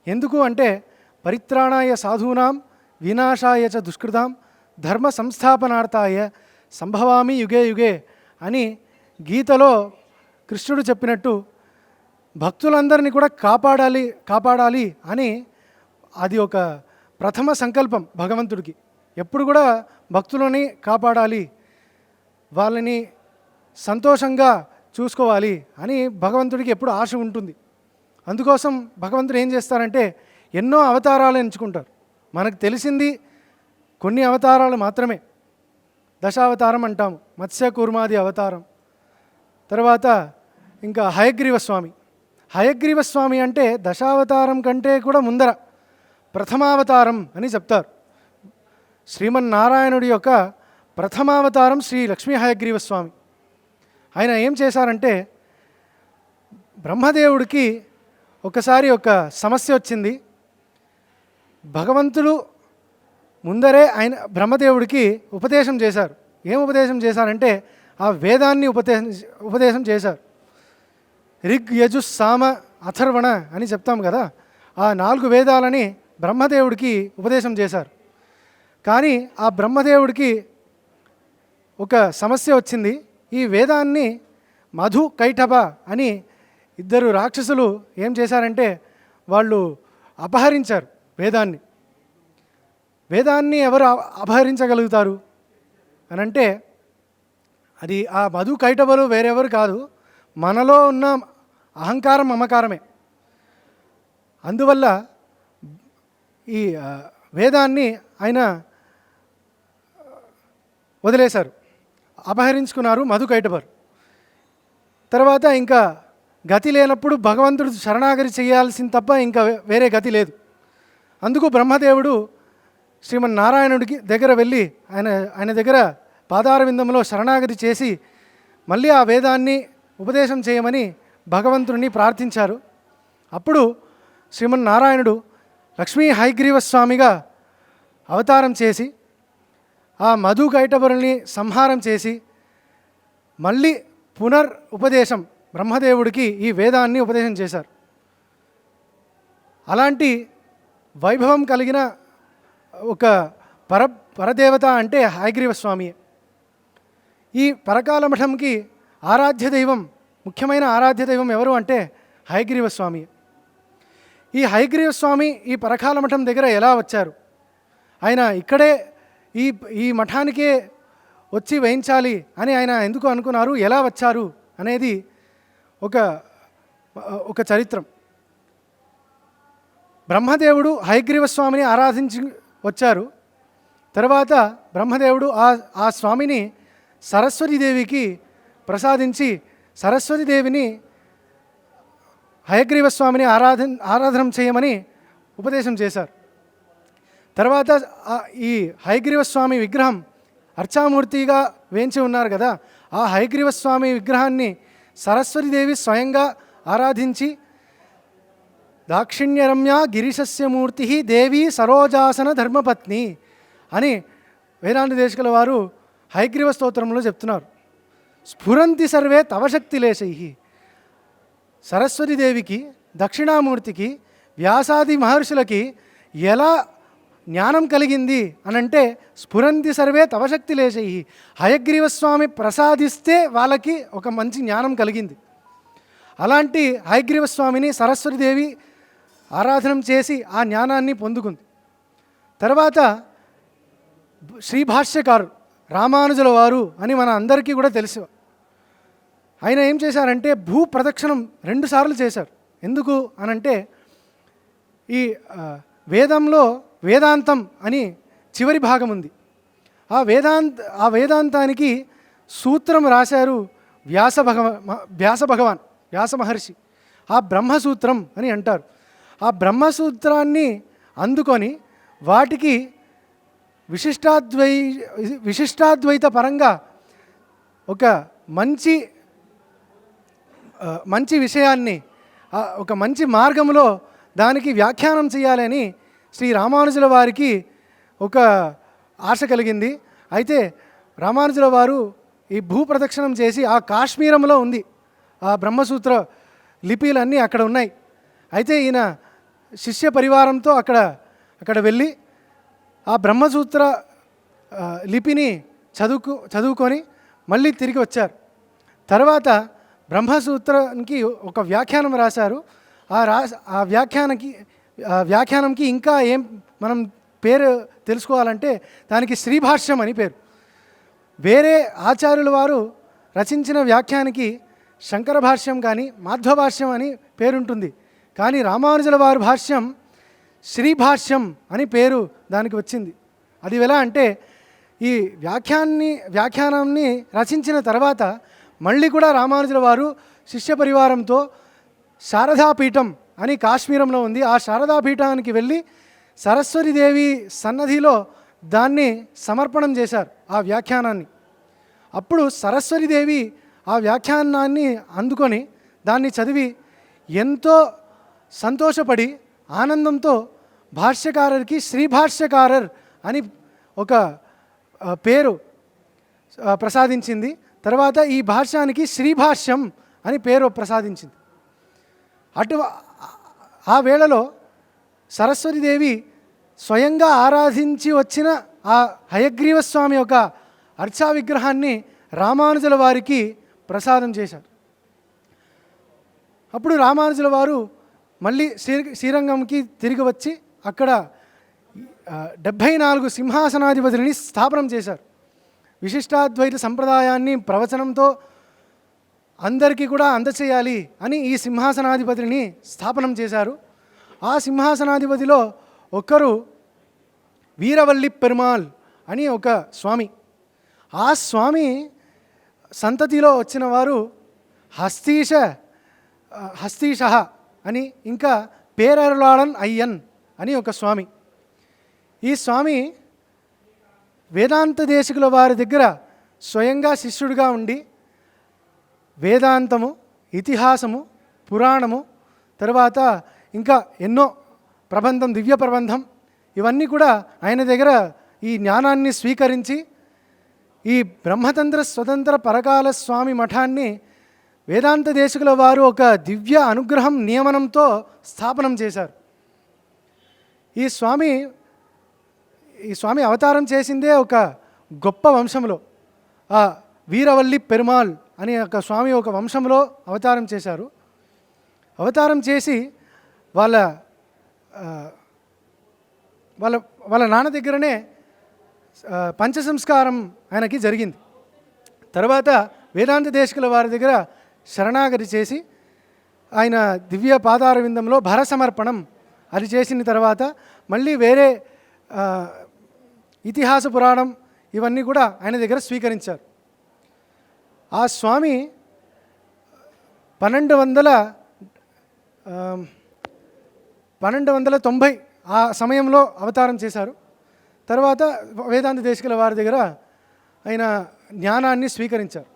ఎందుకు అంటే పరిత్రాణాయ సాధూనాం వినాశాయ చ దుష్కృతాం ధర్మ సంస్థాపనార్థాయ సంభవామి యుగే యుగే అని గీతలో కృష్ణుడు చెప్పినట్టు భక్తులందరినీ కూడా కాపాడాలి అని అది ఒక ప్రథమ సంకల్పం భగవంతుడికి. ఎప్పుడు కూడా భక్తులని కాపాడాలి, వాళ్ళని సంతోషంగా చూసుకోవాలి అని భగవంతుడికి ఎప్పుడు ఆశ ఉంటుంది. అందుకోసం భగవంతుడు ఏం చేస్తారంటే ఎన్నో అవతారాలు ఎంచుకుంటారు. మనకు తెలిసింది కొన్ని అవతారాలు మాత్రమే. దశావతారం అంటాము, మత్స్య కూర్మాది అవతారం. తర్వాత ఇంకా హయగ్రీవ స్వామి. హయగ్రీవ స్వామి అంటే దశావతారం కంటే కూడా ముందర ప్రథమావతారం అని చెప్తారు. శ్రీమన్నారాయణుడి యొక్క ప్రథమావతారం శ్రీ లక్ష్మీ హయగ్రీవ స్వామి. ఆయన ఏం చేశారంటే బ్రహ్మదేవుడికి ఒకసారి ఒక సమస్య వచ్చింది. భగవంతుడు ముందరే ఆయన బ్రహ్మదేవుడికి ఉపదేశం చేశారు. ఏం ఉపదేశం చేశారంటే ఆ వేదాన్ని ఉపదేశం చేశారు. రిగ్ యజు సామ అథర్వణ అని చెప్తాం కదా, ఆ 4 వేదాలని బ్రహ్మదేవుడికి ఉపదేశం చేశారు. కానీ ఆ బ్రహ్మదేవుడికి ఒక సమస్య వచ్చింది. ఈ వేదాన్ని మధు కైటభ అని 2 రాక్షసులు ఏం చేశారంటే వాళ్ళు అపహరించారు వేదాన్ని. వేదాన్ని ఎవరు అపహరించగలుగుతారు అని అంటే అది ఆ మధు కైటభలు వేరెవరు కాదు, మనలో ఉన్న అహంకారం మమకారమే. అందువల్ల ఈ వేదాన్ని ఆయన వదిలేశారు, అపహరించుకున్నారు మధు కైటభరు. తర్వాత ఇంకా గతి లేనప్పుడు భగవంతుడు శరణాగతి చేయాల్సింది తప్ప ఇంకా వేరే గతి లేదు. అందుకు బ్రహ్మదేవుడు శ్రీమన్నారాయణుడికి దగ్గర వెళ్ళి ఆయన దగ్గర పాదార విందంలో శరణాగతి చేసి మళ్ళీ ఆ వేదాన్ని ఉపదేశం చేయమని భగవంతుడిని ప్రార్థించారు. అప్పుడు శ్రీమన్నారాయణుడు లక్ష్మీ హయగ్రీవ స్వామిగా అవతారం చేసి ఆ మధు కైటభరుల్ని సంహారం చేసి మళ్ళీ ఉపదేశం బ్రహ్మదేవుడికి ఈ వేదాన్ని ఉపదేశం చేశారు. అలాంటి వైభవం కలిగిన ఒక పరదేవత అంటే హయగ్రీవ స్వామి. ఈ పరకాల మఠంకి ఆరాధ్య దైవం, ముఖ్యమైన ఆరాధ్య దైవం ఎవరు అంటే హయగ్రీవ స్వామి. ఈ హయగ్రీవ స్వామి ఈ పరకాల మఠం దగ్గర ఎలా వచ్చారు, ఆయన ఇక్కడే ఈ మఠానికే వచ్చి వేయించాలి అని ఆయన ఎందుకు అనుకున్నారు, ఎలా వచ్చారు అనేది ఒక చరిత్రం. బ్రహ్మదేవుడు హయగ్రీవ స్వామిని ఆరాధించి వచ్చారు. తర్వాత బ్రహ్మదేవుడు ఆ స్వామిని సరస్వతీదేవికి ప్రసాదించి సరస్వతీదేవిని హయగ్రీవ స్వామిని ఆరాధన చేయమని ఉపదేశం చేశారు. తర్వాత ఈ హయగ్రీవ స్వామి విగ్రహం అర్చామూర్తిగా వేంచి ఉన్నారు కదా, ఆ హయగ్రీవ స్వామి విగ్రహాన్ని సరస్వతీదేవి స్వయంగా ఆరాధించి దాక్షిణ్యరమ్య గిరిశస్య మూర్తి దేవి సరోజాసన ధర్మపత్ని అని వేదాంత దేశికుల వారు హయగ్రీవ స్తోత్రంలో చెప్తున్నారు. స్ఫురంతి సర్వే తవ శక్తిలేశై. సరస్వతీదేవికి, దక్షిణామూర్తికి, వ్యాసాది మహర్షులకి ఎలా జ్ఞానం కలిగింది అనంటే స్ఫురంతి సర్వే తవ శక్తిలేశై. హయగ్రీవ స్వామి ప్రసాదిస్తే వాళ్ళకి ఒక మంచి జ్ఞానం కలిగింది. అలాంటి హయగ్రీవ స్వామిని సరస్వతీదేవి ఆరాధన చేసి ఆ జ్ఞానాన్ని పొందుకుంది. తర్వాత శ్రీభాష్యకారు రామానుజుల వారు అని మన అందరికీ కూడా తెలుసు. ఆయన ఏం చేశారంటే భూ ప్రదక్షిణం 2 సార్లు చేశారు. ఎందుకు అనంటే ఈ వేదంలో వేదాంతం అని చివరి భాగం ఉంది. ఆ వేదాంతానికి సూత్రం రాశారు వ్యాస మహర్షి. ఆ బ్రహ్మసూత్రం అని అంటారు. ఆ బ్రహ్మసూత్రాన్ని అందుకొని వాటికి విశిష్టాద్వైత పరంగా ఒక మంచి విషయాన్ని ఒక మంచి మార్గంలో దానికి వ్యాఖ్యానం చేయాలని శ్రీ రామానుజుల వారికి ఒక ఆశ కలిగింది. అయితే రామానుజుల వారు ఈ భూ ప్రదక్షిణం చేసి ఆ కాశ్మీరంలో ఉంది ఆ బ్రహ్మసూత్ర లిపిలన్నీ అక్కడ ఉన్నాయి. అయితే ఈయన శిష్య పరివారంతో అక్కడ వెళ్ళి ఆ బ్రహ్మసూత్ర లిపిని చదువుకొని మళ్ళీ తిరిగి వచ్చారు. తర్వాత బ్రహ్మసూత్రానికి ఒక వ్యాఖ్యానం రాశారు. ఆ వ్యాఖ్యానంకి ఇంకా ఏం మనం పేరు తెలుసుకోవాలంటే దానికి శ్రీభాష్యం అని పేరు. వేరే ఆచార్యుల వారు రచించిన వ్యాఖ్యానికి శంకర భాష్యం కానీ మాధ్వ భాష్యం అని పేరుంటుంది. కానీ రామానుజుల వారి భాష్యం శ్రీభాష్యం అని పేరు దానికి వచ్చింది. అది ఎలా అంటే ఈ వ్యాఖ్యానాన్ని రచించిన తర్వాత మళ్ళీ కూడా రామానుజుల వారు శిష్య పరివారంతో శారదాపీఠం అని కాశ్మీరంలో ఉంది ఆ శారదాపీఠానికి వెళ్ళి సరస్వతీదేవి సన్నధిలో దాన్ని సమర్పణం చేశారు ఆ వ్యాఖ్యానాన్ని. అప్పుడు సరస్వతీదేవి ఆ వ్యాఖ్యానాన్ని అందుకొని దాన్ని చదివి ఎంతో సంతోషపడి ఆనందంతో భాష్యకారుడికి శ్రీభాష్యకారర్ అని ఒక పేరు ప్రసాదించింది. తర్వాత ఈ భాష్యానికి శ్రీభాష్యం అని పేరు ప్రసాదించింది. ఆ వేళలో సరస్వతీదేవి స్వయంగా ఆరాధించి వచ్చిన ఆ హయగ్రీవ స్వామి యొక్క అర్చా విగ్రహాన్ని రామానుజుల వారికి ప్రసాదం చేశారు. అప్పుడు రామానుజుల వారు మళ్ళీ శ్రీరంగంకి తిరిగి వచ్చి అక్కడ 74 సింహాసనాధిపతులని స్థాపనం చేశారు. విశిష్టాద్వైత సంప్రదాయాన్ని ప్రవచనంతో అందరికీ కూడా అందచేయాలి అని ఈ సింహాసనాధిపతిని స్థాపనం చేశారు. ఆ సింహాసనాధిపతిలో ఒకరు వీరవల్లి పెరుమాళ్ అని ఒక స్వామి. ఆ స్వామి సంతతిలో వచ్చిన వారు హస్తీష అని ఇంకా పేరరులాడన్ అయ్యన్ అని ఒక స్వామి. ఈ స్వామి వేదాంత దేశికుల వారి దగ్గర స్వయంగా శిష్యుడిగా ఉండి వేదాంతము, ఇతిహాసము, పురాణము, తర్వాత ఇంకా ఎన్నో ప్రబంధం, దివ్య ప్రబంధం ఇవన్నీ కూడా ఆయన దగ్గర ఈ జ్ఞానాన్ని స్వీకరించి ఈ బ్రహ్మతంత్ర స్వతంత్ర పరకాల స్వామి మఠాన్ని వేదాంత దేశికుల వారు ఒక దివ్య అనుగ్రహం నియమనంతో స్థాపనం చేశారు. ఈ స్వామి అవతారం చేసిందే ఒక గొప్ప వంశంలో. ఆ వీరవల్లి పెరుమాళ్ అనే ఒక స్వామి ఒక వంశంలో అవతారం చేశారు. అవతారం చేసి వాళ్ళ నాన్న దగ్గరనే పంచసంస్కారం ఆయనకి జరిగింది. తర్వాత వేదాంత దేశికుల వారి దగ్గర శరణాగతి చేసి ఆయన దివ్య పాదార విందంలో భర సమర్పణం అది చేసిన తర్వాత మళ్ళీ వేరే ఇతిహాస పురాణం ఇవన్నీ కూడా ఆయన దగ్గర స్వీకరించారు. ఆ స్వామి 1290 ఆ సమయంలో అవతారం చేశారు. తర్వాత వేదాంత దేశికుల వారి దగ్గర ఆయన జ్ఞానాన్ని స్వీకరించారు.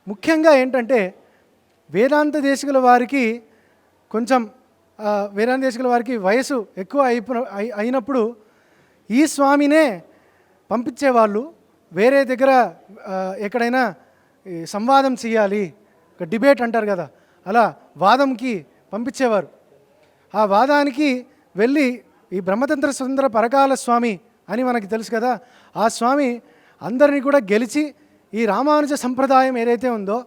ముఖ్యంగా ఏంటంటే వేదాంత దేశికుల వారికి వయసు ఎక్కువ అయినప్పుడు ఈ స్వామినే పంపించేవాళ్ళు. వేరే దగ్గర ఎక్కడైనా సంవాదం చేయాలి, ఒక డిబేట్ అంటారు కదా, అలా వాదంకి పంపించేవారు. ఆ వాదానికి వెళ్ళి ఈ బ్రహ్మతంత్ర స్వతంత్ర పరకాల స్వామి అని మనకి తెలుసు కదా, ఆ స్వామి అందరినీ కూడా గెలిచి ఈ రామానుజ సంప్రదాయం ఏదైతే ఉందో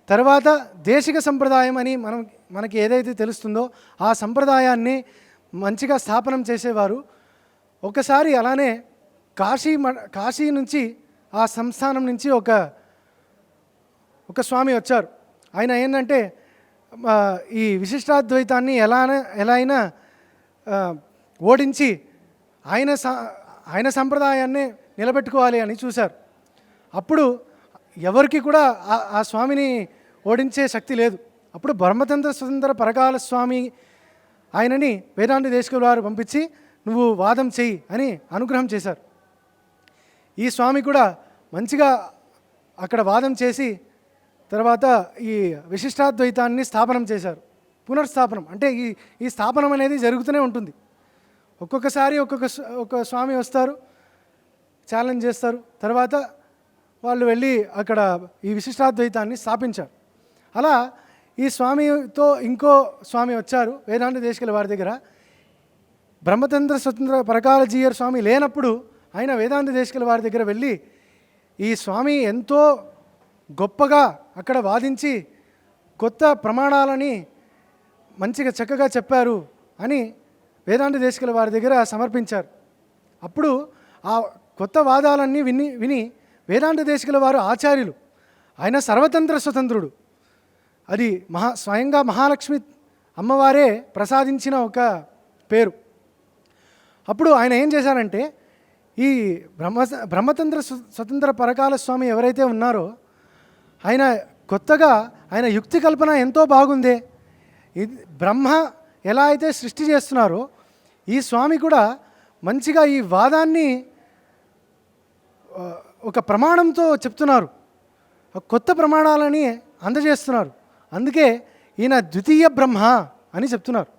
తర్వాత దేశిక సంప్రదాయం అని మనకి ఏదైతే తెలుస్తుందో ఆ సంప్రదాయాన్ని మంచిగా స్థాపనం చేసేవారు. ఒకసారి అలానే కాశీ నుంచి ఆ సంస్థానం నుంచి ఒక స్వామి వచ్చారు. ఆయన ఏంటంటే ఈ విశిష్టాద్వైతాన్ని ఎలా అయినా ఓడించి ఆయన సంప్రదాయాన్ని నిలబెట్టుకోవాలి అని చూశారు. అప్పుడు ఎవరికి కూడా ఆ స్వామిని ఓడించే శక్తి లేదు. అప్పుడు బ్రహ్మతంత్ర స్వతంత్ర పరకాల స్వామి ఆయనని వేదాంత దేశికుల వారు పంపించి నువ్వు వాదం చెయ్యి అని అనుగ్రహం చేశారు. ఈ స్వామి కూడా మంచిగా అక్కడ వాదం చేసి తర్వాత ఈ విశిష్టాద్వైతాన్ని స్థాపనం చేశారు. పునర్స్థాపనం అంటే ఈ స్థాపనం అనేది జరుగుతూనే ఉంటుంది. ఒక్కొక్కసారి ఒక్కొక్క స్వామి వస్తారు, ఛాలెంజ్ చేస్తారు. తర్వాత వాళ్ళు వెళ్ళి అక్కడ ఈ విశిష్టాద్వైతాన్ని స్థాపించారు. అలా ఈ స్వామితో ఇంకో స్వామి వచ్చారు వేదాంత దేశికుల వారి దగ్గర. బ్రహ్మతంత్ర స్వతంత్ర పరకాల జీయర్ స్వామి లేనప్పుడు ఆయన వేదాంత దేశికుల వారి దగ్గర వెళ్ళి ఈ స్వామి ఎంతో గొప్పగా అక్కడ వాదించి కొత్త ప్రమాణాలని మంచిగా చక్కగా చెప్పారు అని వేదాంత దేశికుల వారి దగ్గర సమర్పించారు. అప్పుడు ఆ కొత్త వాదాలన్నీ విని వేదాంత దేశికుల వారు ఆచార్యులు, ఆయన సర్వతంత్ర స్వతంత్రుడు. అది స్వయంగా మహాలక్ష్మి అమ్మవారే ప్రసాదించిన ఒక పేరు. అప్పుడు ఆయన ఏం చేశారంటే ఈ బ్రహ్మతంత్ర స్వతంత్ర పరకాల స్వామి ఎవరైతే ఉన్నారో ఆయన కొత్తగా ఆయన యుక్తి కల్పన ఎంతో బాగుందే. ఇది బ్రహ్మ ఎలా అయితే సృష్టి చేస్తున్నారో ఈ స్వామి కూడా మంచిగా ఈ వాదాన్ని ఒక ప్రమాణంతో చెప్తున్నారు, కొత్త ప్రమాణాలని అందజేస్తున్నారు. అందుకే ఈయన ద్వితీయ బ్రహ్మ అని చెప్తున్నారు.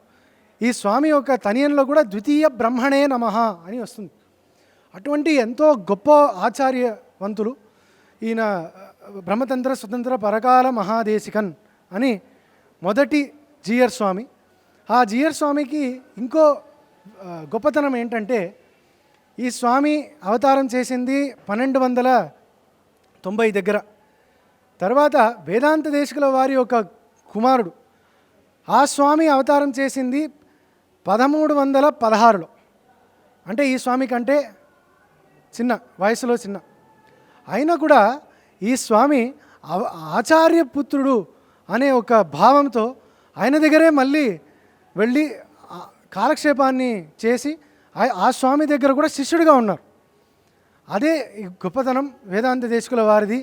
ఈ స్వామి యొక్క తనియంలో కూడా ద్వితీయ బ్రహ్మణే నమః అని వస్తుంది. అటువంటి ఎంతో గొప్ప ఆచార్యవంతులు ఈయన బ్రహ్మతంత్ర స్వతంత్ర పరకాల మహాదేశికన్ అని మొదటి జీయర్ స్వామి. ఆ జీయర్ స్వామికి ఇంకో గొప్పతనం ఏంటంటే ఈ స్వామి అవతారం చేసింది 1290 దగ్గర. తర్వాత వేదాంత దేశికుల వారి యొక్క కుమారుడు ఆ స్వామి అవతారం చేసింది 1316లో. అంటే ఈ స్వామి కంటే చిన్న వయసులో చిన్న. అయినా కూడా ఈ స్వామి ఆచార్యపుత్రుడు అనే ఒక భావంతో ఆయన దగ్గరే మళ్ళీ వెళ్ళి కాలక్షేపాన్ని చేసి ఆ స్వామి దగ్గర కూడా శిష్యుడిగా ఉన్నారు. అదే గొప్పతనం వేదాంత దేశికుల వారిది.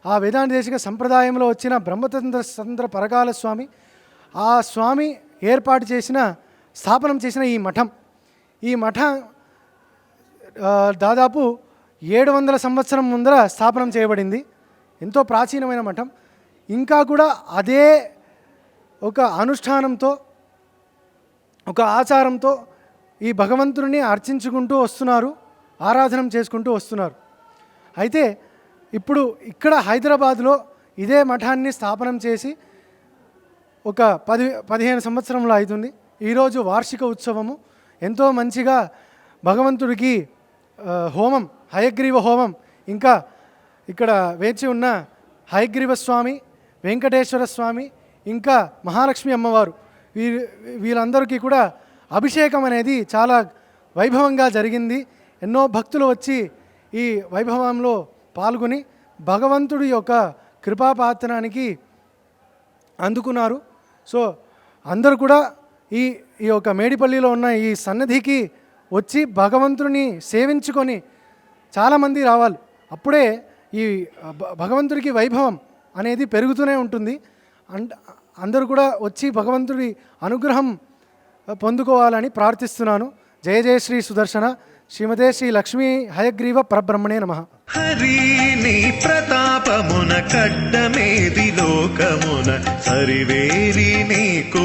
ఆ వేదాంత దేశిక సంప్రదాయంలో వచ్చిన బ్రహ్మతంత్ర స్వతంత్ర పరకాల స్వామి, ఆ స్వామి ఏర్పాటు చేసిన స్థాపనం చేసిన ఈ మఠం. ఈ మఠం దాదాపు 700 సంవత్సరం ముందర స్థాపనం చేయబడింది. ఎంతో ప్రాచీనమైన మఠం. ఇంకా కూడా అదే ఒక అనుష్ఠానంతో ఒక ఆచారంతో ఈ భగవంతుడిని అర్చించుకుంటూ వస్తున్నారు, ఆరాధన చేసుకుంటూ వస్తున్నారు. అయితే ఇప్పుడు ఇక్కడ హైదరాబాద్లో ఇదే మఠాన్ని స్థాపనం చేసి ఒక 15 సంవత్సరంలో అవుతుంది. ఈరోజు వార్షిక ఉత్సవము. ఎంతో మంచిగా భగవంతుడికి హోమం, హయగ్రీవ హోమం, ఇంకా ఇక్కడ వేచి ఉన్న హయగ్రీవ స్వామి, వెంకటేశ్వర స్వామి, ఇంకా మహాలక్ష్మి అమ్మవారు వీళ్ళందరికీ కూడా అభిషేకం అనేది చాలా వైభవంగా జరిగింది. ఎన్నో భక్తులు వచ్చి ఈ వైభవంలో పాల్గొని భగవంతుడి యొక్క కృపాపాత్రానికి అందుకున్నారు. సో అందరూ కూడా ఈ యొక్క మేడిపల్లిలో ఉన్న ఈ సన్నిధికి వచ్చి భగవంతుడిని సేవించుకొని చాలామంది రావాలి. అప్పుడే ఈ భగవంతుడికి వైభవం అనేది పెరుగుతూనే ఉంటుంది. అందరూ కూడా వచ్చి భగవంతుడి అనుగ్రహం పొందుకోవాలని ప్రార్థిస్తున్నాను. జయ జయ శ్రీ సుదర్శన శ్రీమతే శ్రీ లక్ష్మీ హయగ్రీవ పరబ్రహ్మణే నమః. హరి నీ ప్రతాపమున కడ్డమేది లోకమున సరివేరి నీకు